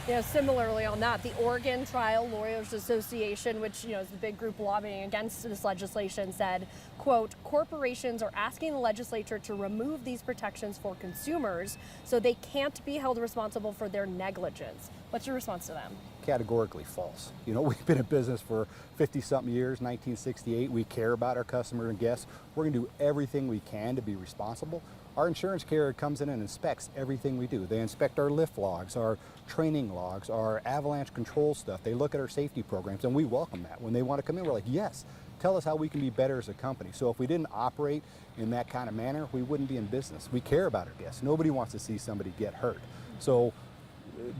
You know, similarly on that, the Oregon Trial Lawyers Association, which, you know, is the big group lobbying against this legislation, said, quote, corporations are asking the legislature to remove these protections for consumers so they can't be held responsible for their negligence. What's your response to them? Categorically false. You know, we've been in business for 50-something years, 1968. We care about our customer and guests. We're going to do everything we can to be responsible. Our insurance carrier comes in and inspects everything we do. They inspect our lift logs, our training logs, our avalanche control stuff. They look at our safety programs, and we welcome that. When they want to come in, we're like, yes, tell us how we can be better as a company. So if we didn't operate in that kind of manner, we wouldn't be in business. We care about our guests. Nobody wants to see somebody get hurt. So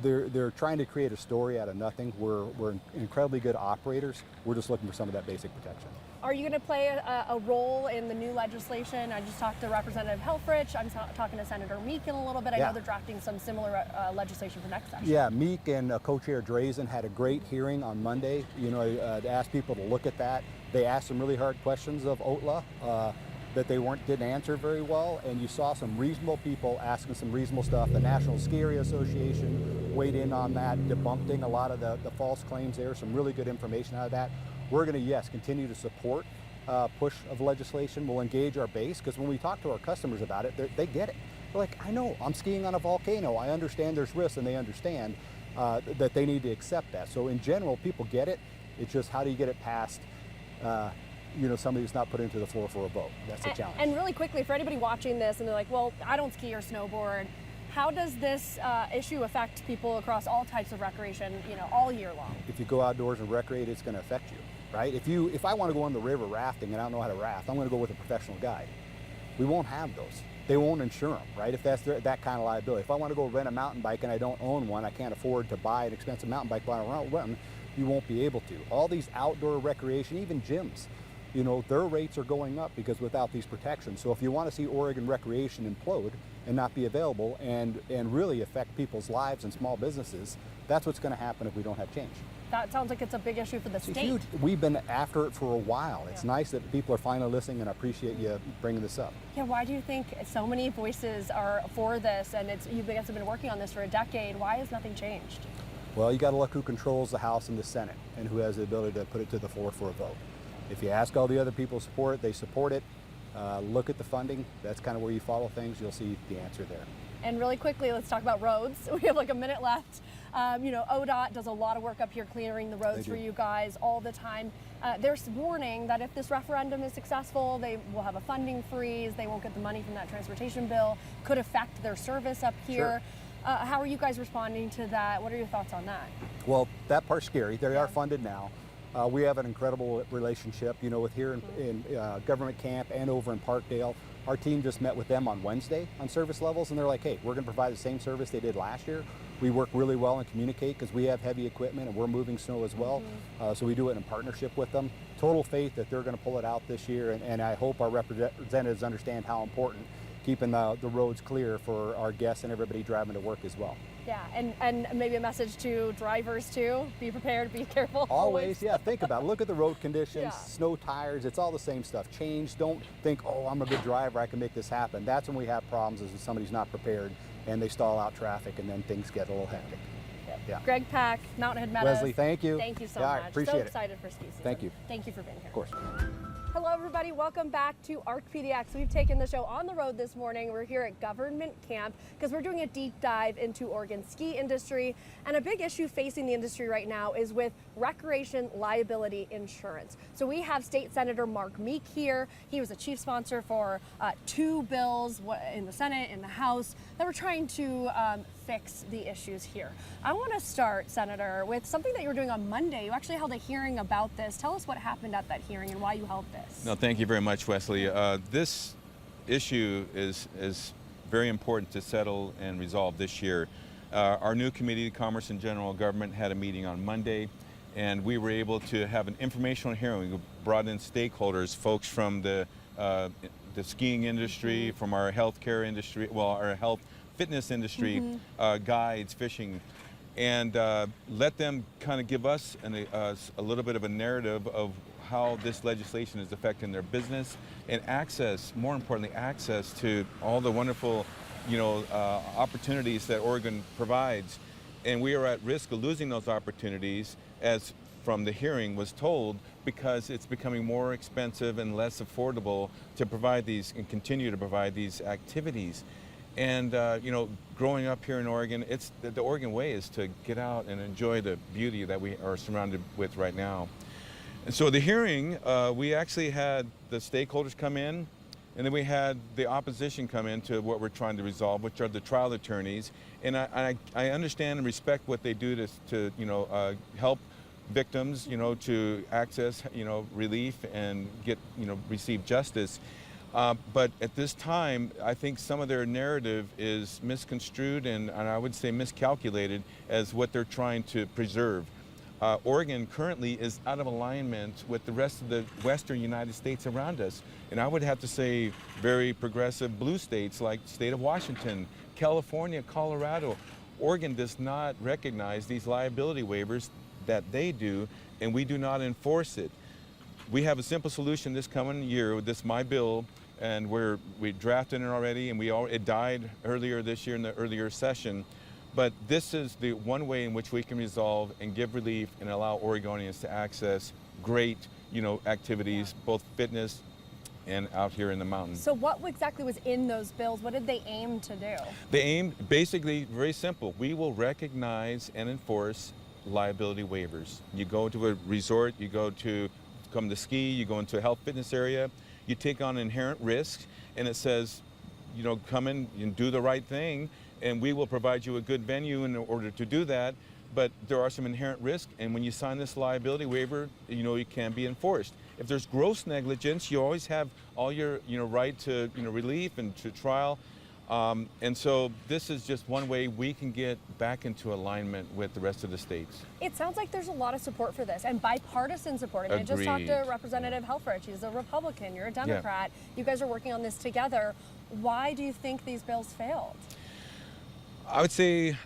they're trying to create a story out of nothing. We're incredibly good operators. We're just looking for some of that basic protection. Are you going to play a role in the new legislation? I just talked to Representative Helfrich. I'm talking to Senator Meek in a little bit. I know they're drafting some similar legislation for next session. Yeah, Meek and co-chair Drazen had a great hearing on Monday. You know, asked people to look at that. They asked some really hard questions of ODOT that they didn't answer very well, and you saw some reasonable people asking some reasonable stuff. The National Ski Area Association weighed in on that, debunking a lot of the false claims there. Some really good information out of that. We're going to, yes, continue to support push of legislation. We'll engage our base, because when we talk to our customers about it, they get it. They're like, I know, I'm skiing on a volcano. I understand there's risks, and they understand that they need to accept that. So in general, people get it. It's just how do you get it past, you know, somebody who's not put into the floor for a vote. That's the challenge. And really quickly, for anybody watching this and they're like, well, I don't ski or snowboard, how does this issue affect people across all types of recreation, you know, all year long? If you go outdoors and recreate, it's going to affect you, right? If I want to go on the river rafting and I don't know how to raft, I'm going to go with a professional guide. We won't have those. They won't insure them, right? If that's that kind of liability. If I want to go rent a mountain bike and I don't own one, I can't afford to buy an expensive mountain bike, but I don't rent, you won't be able to. All these outdoor recreation, even gyms, you know, their rates are going up because without these protections. So if you want to see Oregon recreation implode and not be available and really affect people's lives and small businesses, that's what's going to happen if we don't have change. That sounds like it's a big issue for the state. Huge. We've been after it for a while. It's nice that people are finally listening, and I appreciate you bringing this up. Yeah, why do you think so many voices are for this, and you guys have been working on this for a decade? Why has nothing changed? Well, you got to look who controls the House and the Senate and who has the ability to put it to the floor for a vote. If you ask all the other people to support it, they support it. Look at the funding. That's kind of where you follow things. You'll see the answer there. And really quickly, let's talk about roads. We have like a minute left. You know, ODOT does a lot of work up here clearing the roads for you guys all the time. They're warning that if this referendum is successful, they will have a funding freeze. They won't get the money from that transportation bill. Could affect their service up here. Sure. How are you guys responding to that? What are your thoughts on that? Well, that part's scary. They are funded now. We have an incredible relationship, you know, with here in government camp and over in Parkdale. Our team just met with them on Wednesday on service levels, and they're like, hey, we're going to provide the same service they did last year. We work really well and communicate because we have heavy equipment and we're moving snow as well. So we do it in partnership with them. Total faith that they're going to pull it out this year, and I hope our representatives understand how important keeping the roads clear for our guests and everybody driving to work as well. Yeah, and maybe a message to drivers too. Be prepared, be careful. Always, yeah, think about it. Look at the road conditions, snow tires, it's all the same stuff. Change, don't think, oh, I'm a good driver, I can make this happen. That's when we have problems, is when somebody's not prepared and they stall out traffic and then things get a little hectic. Yeah. Greg Pack, Mountain Meadows. Leslie, thank you. Thank you so much. Appreciate it. So excited for ski season. Thank you. Thank you for being here. Of course. Hello everybody, welcome back to ARC PDX. We've taken the show on the road this morning. We're here at Government Camp because we're doing a deep dive into Oregon's ski industry, and a big issue facing the industry right now is with recreation liability insurance. So we have State Senator Mark Meek here. He was a chief sponsor for 2 bills in the Senate, in the House, that were trying to fix the issues here. I want to start, Senator, with something that you were doing on Monday. You actually held a hearing about this. Tell us what happened at that hearing and why you held this. No, thank you very much, Wesley. This issue is very important to settle and resolve this year. Our new Committee, Commerce and General Government, had a meeting on Monday, and we were able to have an informational hearing. We brought in stakeholders, folks from the skiing industry, from our healthcare industry, well, our health fitness industry, guides, fishing, and let them kind of give us a little bit of a narrative of how this legislation is affecting their business and access, more importantly, access to all the wonderful, opportunities that Oregon provides. And we are at risk of losing those opportunities, as from the hearing was told, because it's becoming more expensive and less affordable to provide these and continue to provide these activities. And growing up here in Oregon, it's the Oregon way is to get out and enjoy the beauty that we are surrounded with right now. And so the hearing, we actually had the stakeholders come in, and then we had the opposition come into what we're trying to resolve, which are the trial attorneys. And I understand and respect what they do to help victims, to access, relief and get, receive justice. But at this time, I think some of their narrative is misconstrued and I would say miscalculated as what they're trying to preserve. Oregon currently is out of alignment with the rest of the western United States around us. And I would have to say very progressive blue states like the state of Washington, California, Colorado. Oregon does not recognize these liability waivers that they do, and we do not enforce it. We have a simple solution this coming year with this My Bill, and we drafted it already, and it died earlier this year in the earlier session. But this is the one way in which we can resolve and give relief and allow Oregonians to access great, activities, both fitness and out here in the mountains. So what exactly was in those bills? What did they aim to do? They aimed, basically, very simple. We will recognize and enforce liability waivers. You go to a resort, you come to ski, you go into a health fitness area, you take on inherent risk, and it says, you know, come in and do the right thing, and we will provide you a good venue in order to do that. But there are some inherent risks, and when you sign this liability waiver, you know, it can be enforced. If there's gross negligence, you always have all your, you know, right to, you know, relief and to trial. And so this is just one way we can get back into alignment with the rest of the states. It sounds like there's a lot of support for this, and bipartisan support. I mean, I just talked to Representative Helfrich. He's a Republican, you're a Democrat. Yeah. You guys are working on this together. Why do you think these bills failed? I would say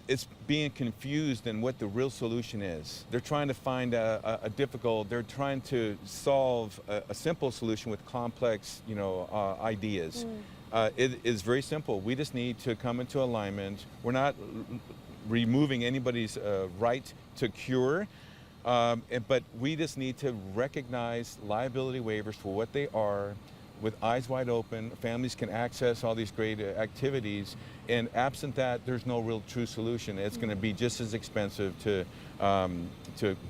it's being confused in what the real solution is. They're trying to find they're trying to solve a simple solution with complex, you know, ideas. It is very simple. We just need to come into alignment. We're not removing anybody's right to cure, but we just need to recognize liability waivers for what they are, with eyes wide open. Families can access all these great activities, and absent that, there's no real true solution. It's going to be just as expensive to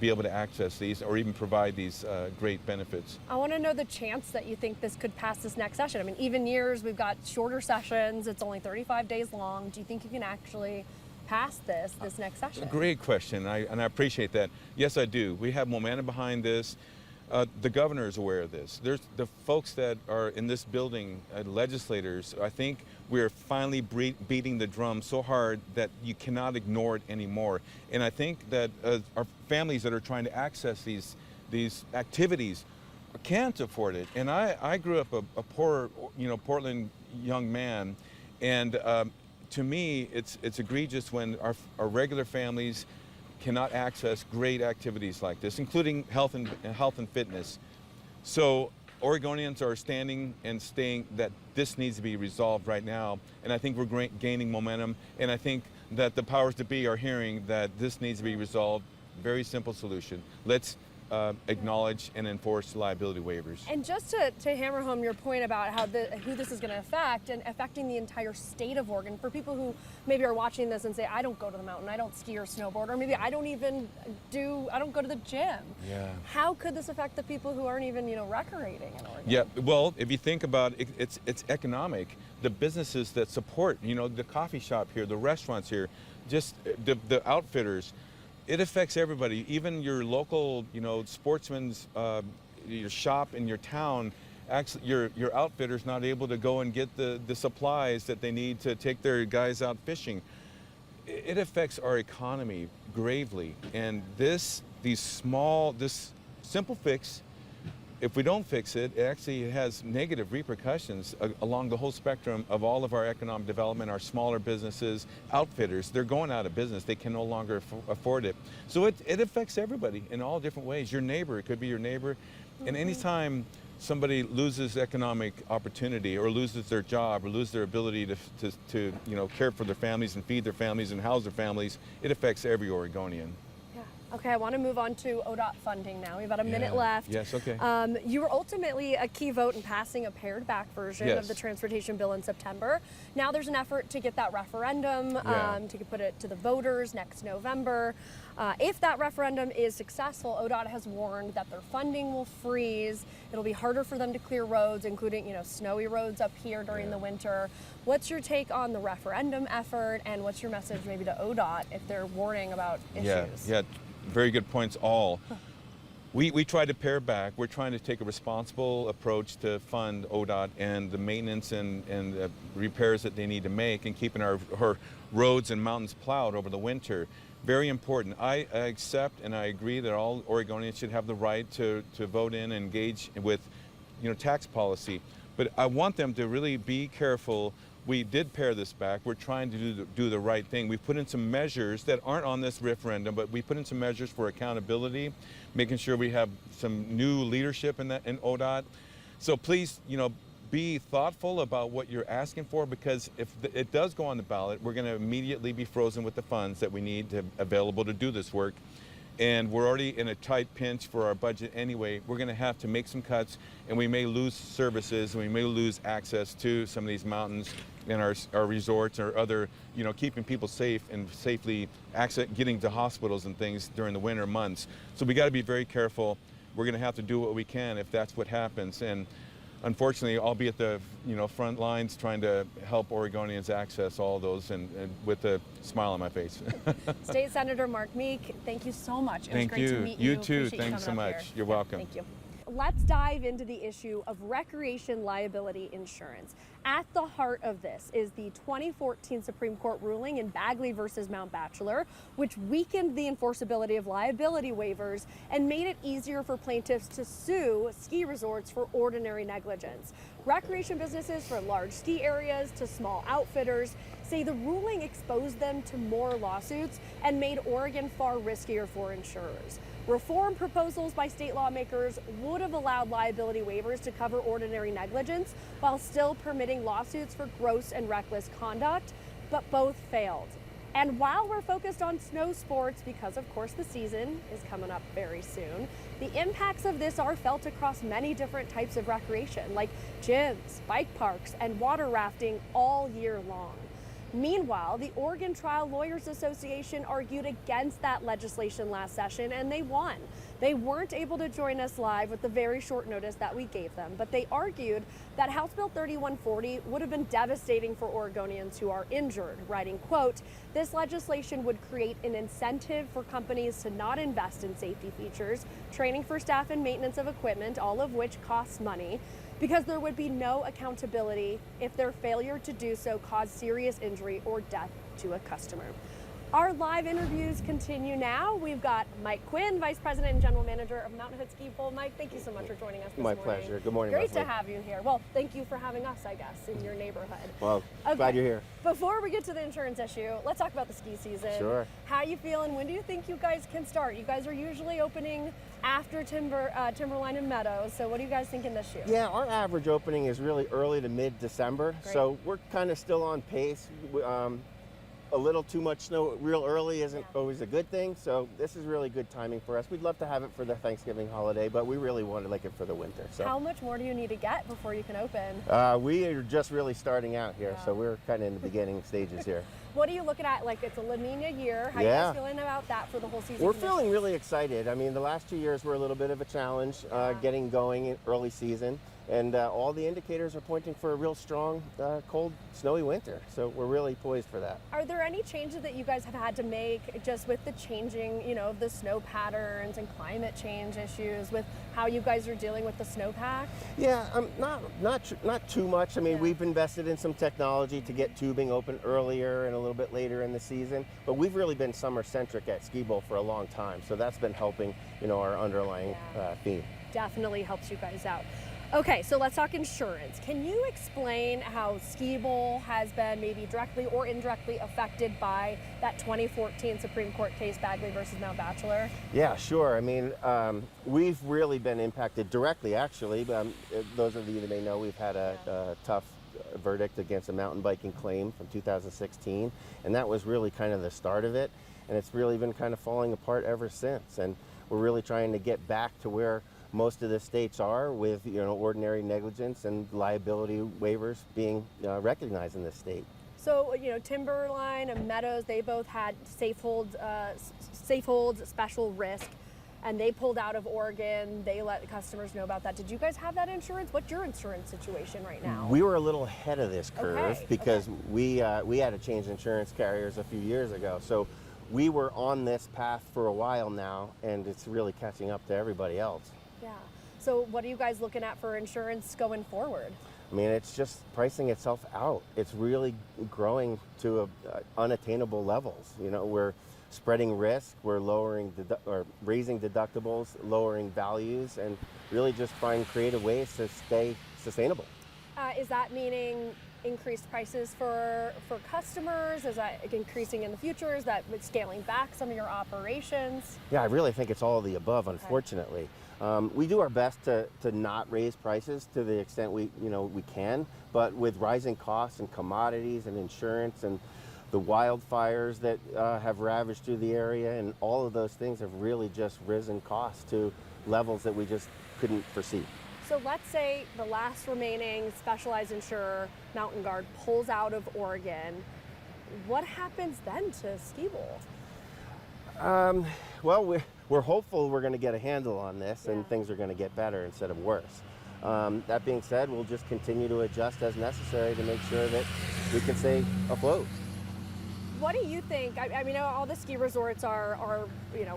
be able to access these or even provide these great benefits. I want to know the chance that you think this could pass this next session. I mean, even years, we've got shorter sessions. It's only 35 days long. Do you think you can actually pass this next session? Great question, and I appreciate that. Yes, I do. We have momentum behind this. The governor is aware of this. There's the folks that are in this building, legislators. I think we're finally beating the drum so hard that you cannot ignore it anymore. And I think that our families that are trying to access these activities can't afford it. And I grew up a poor, you know, Portland young man, and to me, it's egregious when our regular families cannot access great activities like this, including health and fitness. So Oregonians are standing and saying that this needs to be resolved right now, and I think we're gaining momentum, and I think that the powers that be are hearing that this needs to be resolved. Very simple solution. Let's acknowledge and enforce liability waivers. And just to hammer home your point about who this is going to affect and affecting the entire state of Oregon, for people who maybe are watching this and say, I don't go to the mountain, I don't ski or snowboard, or maybe I don't go to the gym. Yeah. How could this affect the people who aren't even, you know, recreating in Oregon? Yeah, well, if you think about it, it's economic. The businesses that support, you know, the coffee shop here, the restaurants here, just the outfitters, it affects everybody, even your local, you know, sportsman's your shop in your town. Actually, your outfitter's not able to go and get the supplies that they need to take their guys out fishing. It affects our economy gravely, and this simple fix, if we don't fix it, it actually has negative repercussions along the whole spectrum of all of our economic development. Our smaller businesses, outfitters, they're going out of business. They can no longer afford it. So it affects everybody in all different ways. Your neighbor, it could be your neighbor. And anytime somebody loses economic opportunity or loses their job or loses their ability to you know, care for their families and feed their families and house their families, it affects every Oregonian. Okay, I want to move on to ODOT funding now. We have about a minute left. Yes, okay. You were ultimately a key vote in passing a pared back version of the transportation bill in September. Now there's an effort to get that referendum, to put it to the voters next November. If that referendum is successful, ODOT has warned that their funding will freeze. It'll be harder for them to clear roads, including, you know, snowy roads up here during the winter. What's your take on the referendum effort, and what's your message maybe to ODOT if they're warning about issues? Yeah. Very good points all. We try to pare back. We're trying to take a responsible approach to fund ODOT and the maintenance and repairs that they need to make, and keeping our roads and mountains plowed over the winter. Very important. I accept and I agree that all Oregonians should have the right to vote in and engage with, you know, tax policy. But I want them to really be careful. We did pare this back. We're trying to do the right thing. We've put in some measures that aren't on this referendum, but we put in some measures for accountability, making sure we have some new leadership in ODOT. So please, you know, be thoughtful about what you're asking for, because if it does go on the ballot, we're going to immediately be frozen with the funds that we need available to do this work. and we're already in a tight pinch for our budget anyway. We're going to have to make some cuts, and we may lose services, and we may lose access to some of these mountains and our resorts or other, keeping people safe and safely getting to hospitals and things during the winter months. So we got to be very careful. We're going to have to do what we can if that's what happens. And unfortunately, I'll be at the front lines trying to help Oregonians access all those, and with a smile on my face. State Senator Mark Meek, thank you so much. It was great to meet you. You too. Appreciate Thanks so much. here. You're welcome. Thank you. Let's dive into the issue of recreation liability insurance. At the heart of this is the 2014 Supreme Court ruling in Bagley versus Mount Bachelor, which weakened the enforceability of liability waivers and made it easier for plaintiffs to sue ski resorts for ordinary negligence. Recreation businesses from large ski areas to small outfitters say the ruling exposed them to more lawsuits and made Oregon far riskier for insurers. Reform proposals by state lawmakers would have allowed liability waivers to cover ordinary negligence while still permitting lawsuits for gross and reckless conduct, but both failed. And while we're focused on snow sports, because of course the season is coming up very soon, the impacts of this are felt across many different types of recreation, like gyms, bike parks, and water rafting all year long. Meanwhile, the Oregon Trial Lawyers Association argued against that legislation last session, and they won. They weren't able to join us live with the very short notice that we gave them, but they argued that House Bill 3140 would have been devastating for Oregonians who are injured, writing, quote, "This legislation would create an incentive for companies to not invest in safety features, training for staff and maintenance of equipment, all of which costs money, because there would be no accountability if their failure to do so caused serious injury or death to a customer." Our live interviews continue now. We've got Mike Quinn, Vice President and General Manager of Mountain Hood Skibowl. Mike, thank you so much for joining us this morning. My pleasure. Good morning, Great Leslie. to have you here. Well, thank you for having us, I guess, in your neighborhood. Well, Okay. glad you're here. Before we get to the insurance issue, let's talk about the ski season. Sure. How you feeling? When do you think you guys can start? You guys are usually opening after Timberline and Meadows. So what are you guys thinking this year? Yeah, our average opening is really early to mid-December, so we're kind of still on pace. A little too much snow real early isn't always a good thing, so this is really good timing for us. We'd love to have it for the Thanksgiving holiday, but we really want to like it for the winter. So how much more do you need to get before you can open? We are just really starting out here, so we're kind of in the beginning stages here. What are you looking at? Like, it's a La Nina year. How are you guys feeling about that for the whole season? We're feeling really excited. I mean, the last 2 years were a little bit of a challenge getting going in early season. And all the indicators are pointing for a real strong, cold, snowy winter. So we're really poised for that. Are there any changes that you guys have had to make just with the changing, of the snow patterns and climate change issues with how you guys are dealing with the snowpack? Yeah, not too much. I mean, we've invested in some technology to get tubing open earlier and a little bit later in the season. But we've really been summer-centric at Skibowl for a long time. So that's been helping, our underlying theme. Definitely helps you guys out. Okay, so let's talk insurance. Can you explain how Skibowl has been maybe directly or indirectly affected by that 2014 Supreme Court case, Bagley versus Mount Bachelor? Yeah, sure. I mean, we've really been impacted directly, actually. Those of you that may know, we've had a tough verdict against a mountain biking claim from 2016, and that was really kind of the start of it. And it's really been kind of falling apart ever since. And we're really trying to get back to where most of the states are with ordinary negligence and liability waivers being recognized in this state. So Timberline and Meadows, they both had safe holds special risk, and they pulled out of Oregon. They let customers know about that. Did you guys have that insurance? What's your insurance situation right now? We were a little ahead of this curve because we had to change insurance carriers a few years ago. So we were on this path for a while now, and it's really catching up to everybody else. Yeah. So what are you guys looking at for insurance going forward? I mean, it's just pricing itself out. It's really growing to unattainable levels. We're spreading risk, we're raising deductibles, lowering values, and really just finding creative ways to stay sustainable. Is that meaning increased prices for customers? Is that increasing in the future? Is that scaling back some of your operations? Yeah, I really think it's all of the above, unfortunately. We do our best to not raise prices to the extent we can, but with rising costs and commodities and insurance and the wildfires that have ravaged through the area, and all of those things have really just risen costs to levels that we just couldn't foresee. So let's say the last remaining specialized insurer, Mountain Guard, pulls out of Oregon. What happens then to Skibowl? Well, we're hopeful we're going to get a handle on this and things are going to get better instead of worse. That being said, we'll just continue to adjust as necessary to make sure that we can stay afloat. What do you think? I mean, all the ski resorts are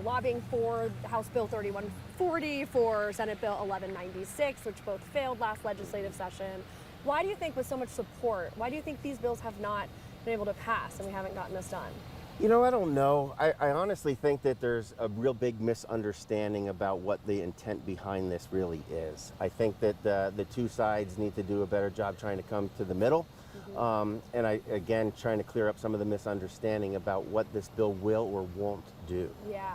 lobbying for House Bill 3140, for Senate Bill 1196, which both failed last legislative session. Why do you think, with so much support, why do you think these bills have not been able to pass and we haven't gotten this done? You know, I don't know. I honestly think that there's a real big misunderstanding about what the intent behind this really is. I think that the two sides need to do a better job trying to come to the middle. And again, trying to clear up some of the misunderstanding about what this bill will or won't do. Yeah.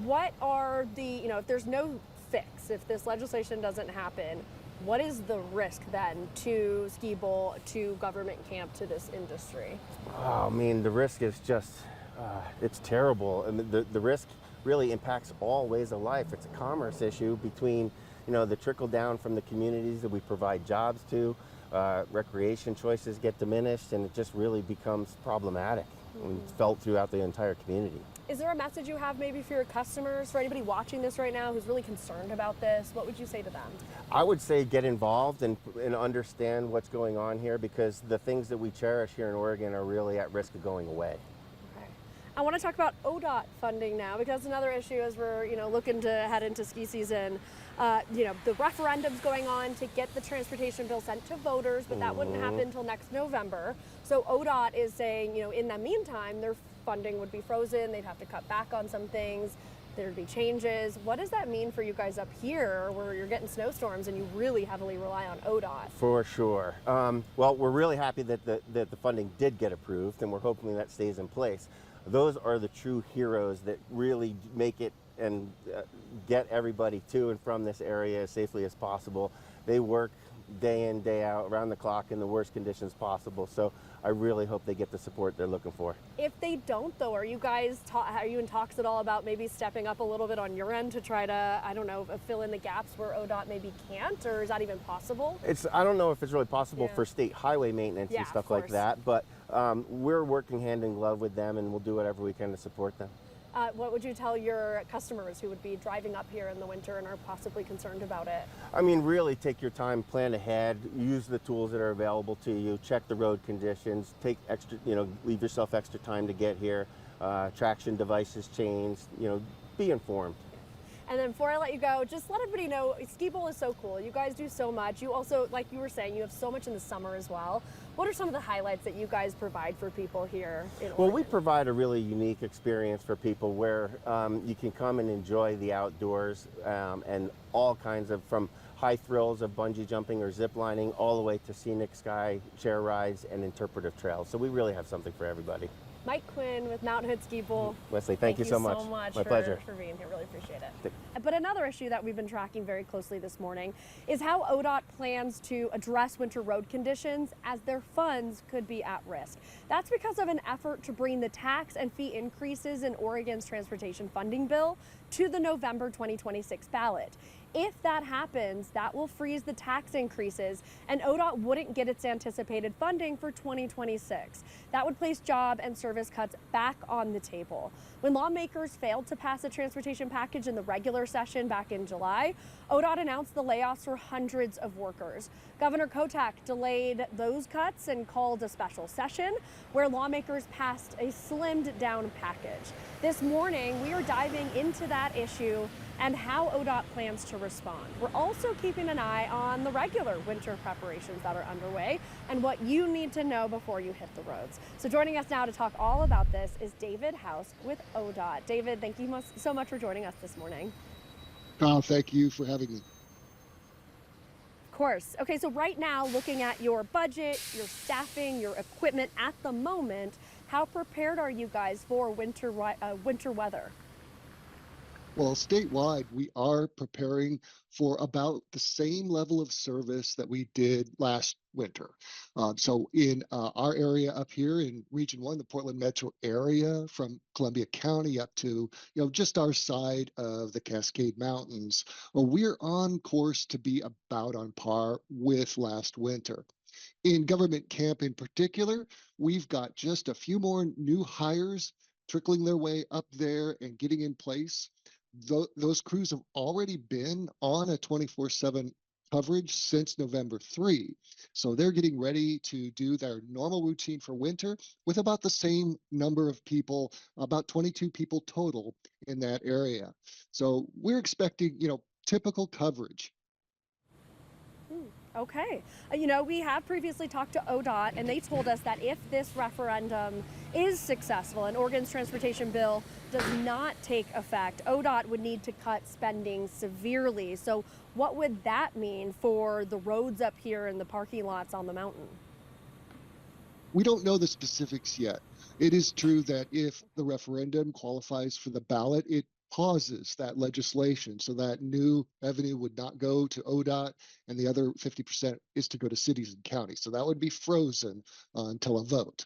What are the, if there's no fix, if this legislation doesn't happen, what is the risk then to Skibowl, to government camp, to this industry? Oh, I mean, the risk is just, it's terrible. And the risk really impacts all ways of life. It's a commerce issue between, the trickle down from the communities that we provide jobs to. Recreation choices get diminished, and it just really becomes problematic and felt throughout the entire community. Is there a message you have maybe for your customers, for anybody watching this right now who's really concerned about this? What would you say to them? I would say get involved and understand what's going on here, because the things that we cherish here in Oregon are really at risk of going away. Okay. I want to talk about ODOT funding now, because that's another issue as we're looking to head into ski season. The referendum's going on to get the transportation bill sent to voters, but that wouldn't happen until next November. So ODOT is saying, in the meantime, their funding would be frozen. They'd have to cut back on some things. There'd be changes. What does that mean for you guys up here, where you're getting snowstorms and you really heavily rely on ODOT? For sure. Well, we're really happy that the funding did get approved, and we're hoping that stays in place. Those are the true heroes that really make it and get everybody to and from this area as safely as possible. They work day in, day out, around the clock in the worst conditions possible. So I really hope they get the support they're looking for. If they don't, though, are you guys are you in talks at all about maybe stepping up a little bit on your end to try to, fill in the gaps where ODOT maybe can't, or is that even possible? I don't know if it's really possible for state highway maintenance and stuff like that, but we're working hand in glove with them, and we'll do whatever we can to support them. What would you tell your customers who would be driving up here in the winter and are possibly concerned about it? I mean, really take your time, plan ahead, use the tools that are available to you, check the road conditions, take extra, leave yourself extra time to get here, traction devices changed, be informed. And then before I let you go, just let everybody know, Skibowl is so cool. You guys do so much. You also, like you were saying, you have so much in the summer as well. What are some of the highlights that you guys provide for people here in Oregon? Well, we provide a really unique experience for people where you can come and enjoy the outdoors and all kinds of, from high thrills of bungee jumping or zip lining all the way to scenic sky chair rides and interpretive trails. So we really have something for everybody. Mike Quinn with Mount Hood Skibowl. Leslie, thank you so much. My pleasure. For being here. Really appreciate it. But another issue that we've been tracking very closely this morning is how ODOT plans to address winter road conditions, as their funds could be at risk. That's because of an effort to bring the tax and fee increases in Oregon's transportation funding bill to the November 2026 ballot. If that happens, that will freeze the tax increases, and ODOT wouldn't get its anticipated funding for 2026. That would place job and service cuts back on the table. When lawmakers failed to pass a transportation package in the regular session back in July, ODOT announced the layoffs for hundreds of workers. Governor Kotak delayed those cuts and called a special session where lawmakers passed a slimmed down package. This morning, we are diving into that issue and how ODOT plans to respond. We're also keeping an eye on the regular winter preparations that are underway and what you need to know before you hit the roads. So joining us now to talk all about this is David House with ODOT. David, thank you so much for joining us this morning. Thank you for having me. Of course. Okay, so right now, looking at your budget, your staffing, your equipment at the moment, how prepared are you guys for winter weather? Well, statewide, we are preparing for about the same level of service that we did last winter. So in our area up here in Region 1, the Portland metro area, from Columbia County up to just our side of the Cascade Mountains, well, we're on course to be about on par with last winter. In government camp in particular, we've got just a few more new hires trickling their way up there and getting in place. Those crews have already been on a 24/7 coverage since November 3. So they're getting ready to do their normal routine for winter with about the same number of people, about 22 people total in that area. So we're expecting, typical coverage. Okay. We have previously talked to ODOT, and they told us that if this referendum is successful and Oregon's transportation bill does not take effect, ODOT would need to cut spending severely. So what would that mean for the roads up here and the parking lots on the mountain? We don't know the specifics yet. It is true that if the referendum qualifies for the ballot, it pauses that legislation, so that new revenue would not go to ODOT, and the other 50% is to go to cities and counties. So that would be frozen until a vote.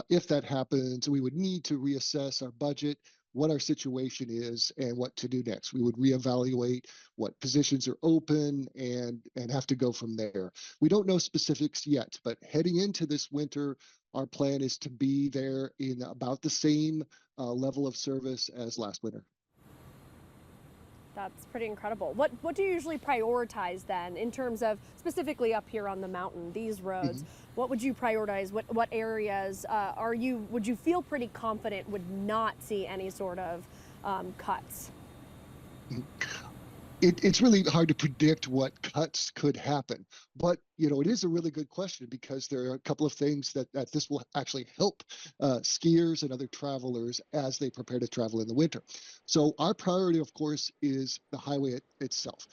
If that happens, we would need to reassess our budget, what our situation is, and what to do next. We would reevaluate what positions are open and have to go from there. We don't know specifics yet, but heading into this winter, our plan is to be there in about the same level of service as last winter. That's pretty incredible. What do you usually prioritize then in terms of specifically up here on the mountain, these roads? What would you prioritize? What areas would you feel pretty confident would not see any sort of cuts? It's really hard to predict what cuts could happen, but it is a really good question, because there are a couple of things that this will actually help skiers and other travelers as they prepare to travel in the winter. So our priority, of course, is the highway itself.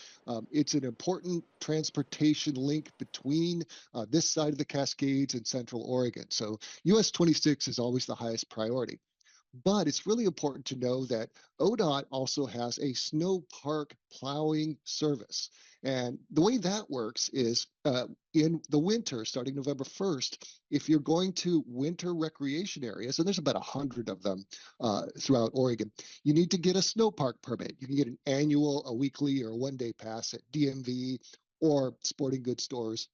It's an important transportation link between this side of the Cascades and Central Oregon. So US 26 is always the highest priority. But it's really important to know that ODOT also has a snow park plowing service. And the way that works is in the winter, starting November 1st, if you're going to winter recreation areas, and there's about 100 of them throughout Oregon, you need to get a snow park permit. You can get an annual, a weekly, or a one-day pass at DMV or sporting goods stores.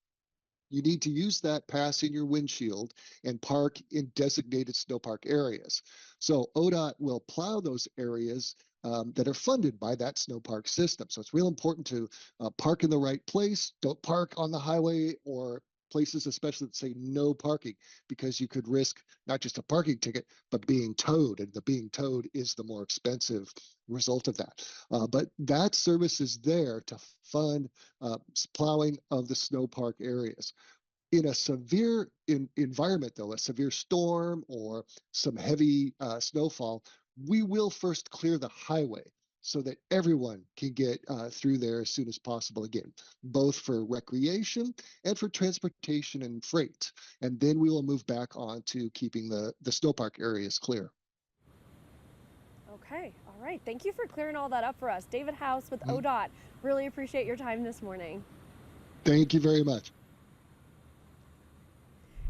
You need to use that pass in your windshield and park in designated snow park areas. So ODOT will plow those areas that are funded by that snow park system. So it's real important to park in the right place. Don't park on the highway or places especially that say no parking, because you could risk not just a parking ticket, but being towed. And the being towed is the more expensive result of that. But that service is there to fund plowing of the snow park areas. In a severe environment, though, a severe storm or some heavy snowfall, we will first clear the highway so that everyone can get through there as soon as possible again, both for recreation and for transportation and freight. And then we will move back on to keeping the snowpark areas clear. Okay, all right. Thank you for clearing all that up for us. David House with ODOT. Really appreciate your time this morning. Thank you very much.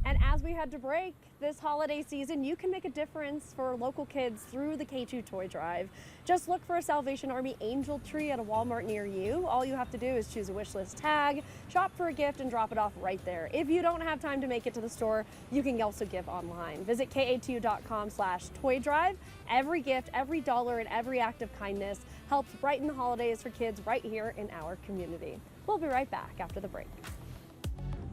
And as we head to break this holiday season, you can make a difference for local kids through the Katu Toy Drive. Just look for a Salvation Army angel tree at a Walmart near you. All you have to do is choose a wish list tag, shop for a gift, and drop it off right there. If you don't have time to make it to the store, you can also give online. Visit katu.com/toy drive. Every gift, every dollar, and every act of kindness helps brighten the holidays for kids right here in our community. We'll be right back after the break.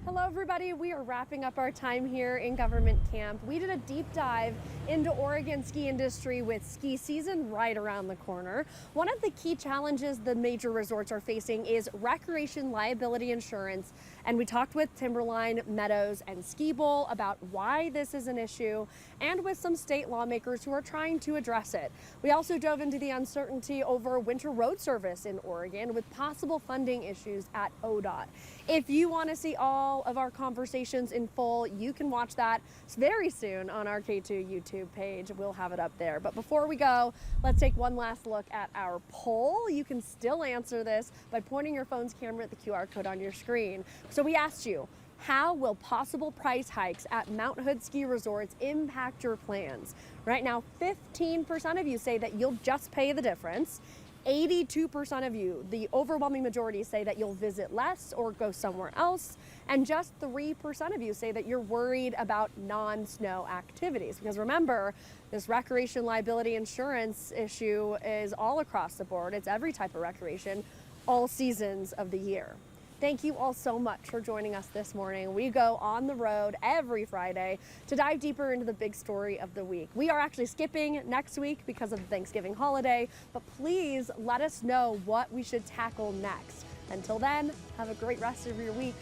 Hello everybody, we are wrapping up our time here in government camp. We did a deep dive into Oregon ski industry with ski season right around the corner. One of the key challenges the major resorts are facing is recreation liability insurance. And we talked with Timberline, Meadows, and Skibowl about why this is an issue, and with some state lawmakers who are trying to address it. We also dove into the uncertainty over winter road service in Oregon with possible funding issues at ODOT. If you want to see all all of our conversations in full, you can watch that very soon on our Katu YouTube page. We'll have it up there. But before we go, let's take one last look at our poll. You can still answer this by pointing your phone's camera at the QR code on your screen. So we asked you, how will possible price hikes at Mount Hood ski resorts impact your plans? Right now, 15% of you say that you'll just pay the difference. 82% of you, the overwhelming majority, say that you'll visit less or go somewhere else. And just 3% of you say that you're worried about non-snow activities. Because remember, this recreation liability insurance issue is all across the board. It's every type of recreation, all seasons of the year. Thank you all so much for joining us this morning. We go on the road every Friday to dive deeper into the big story of the week. We are actually skipping next week because of the Thanksgiving holiday, but please let us know what we should tackle next. Until then, have a great rest of your week,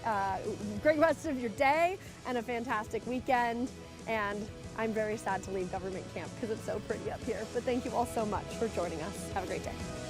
great rest of your day, and a fantastic weekend. And I'm very sad to leave government camp because it's so pretty up here. But thank you all so much for joining us. Have a great day.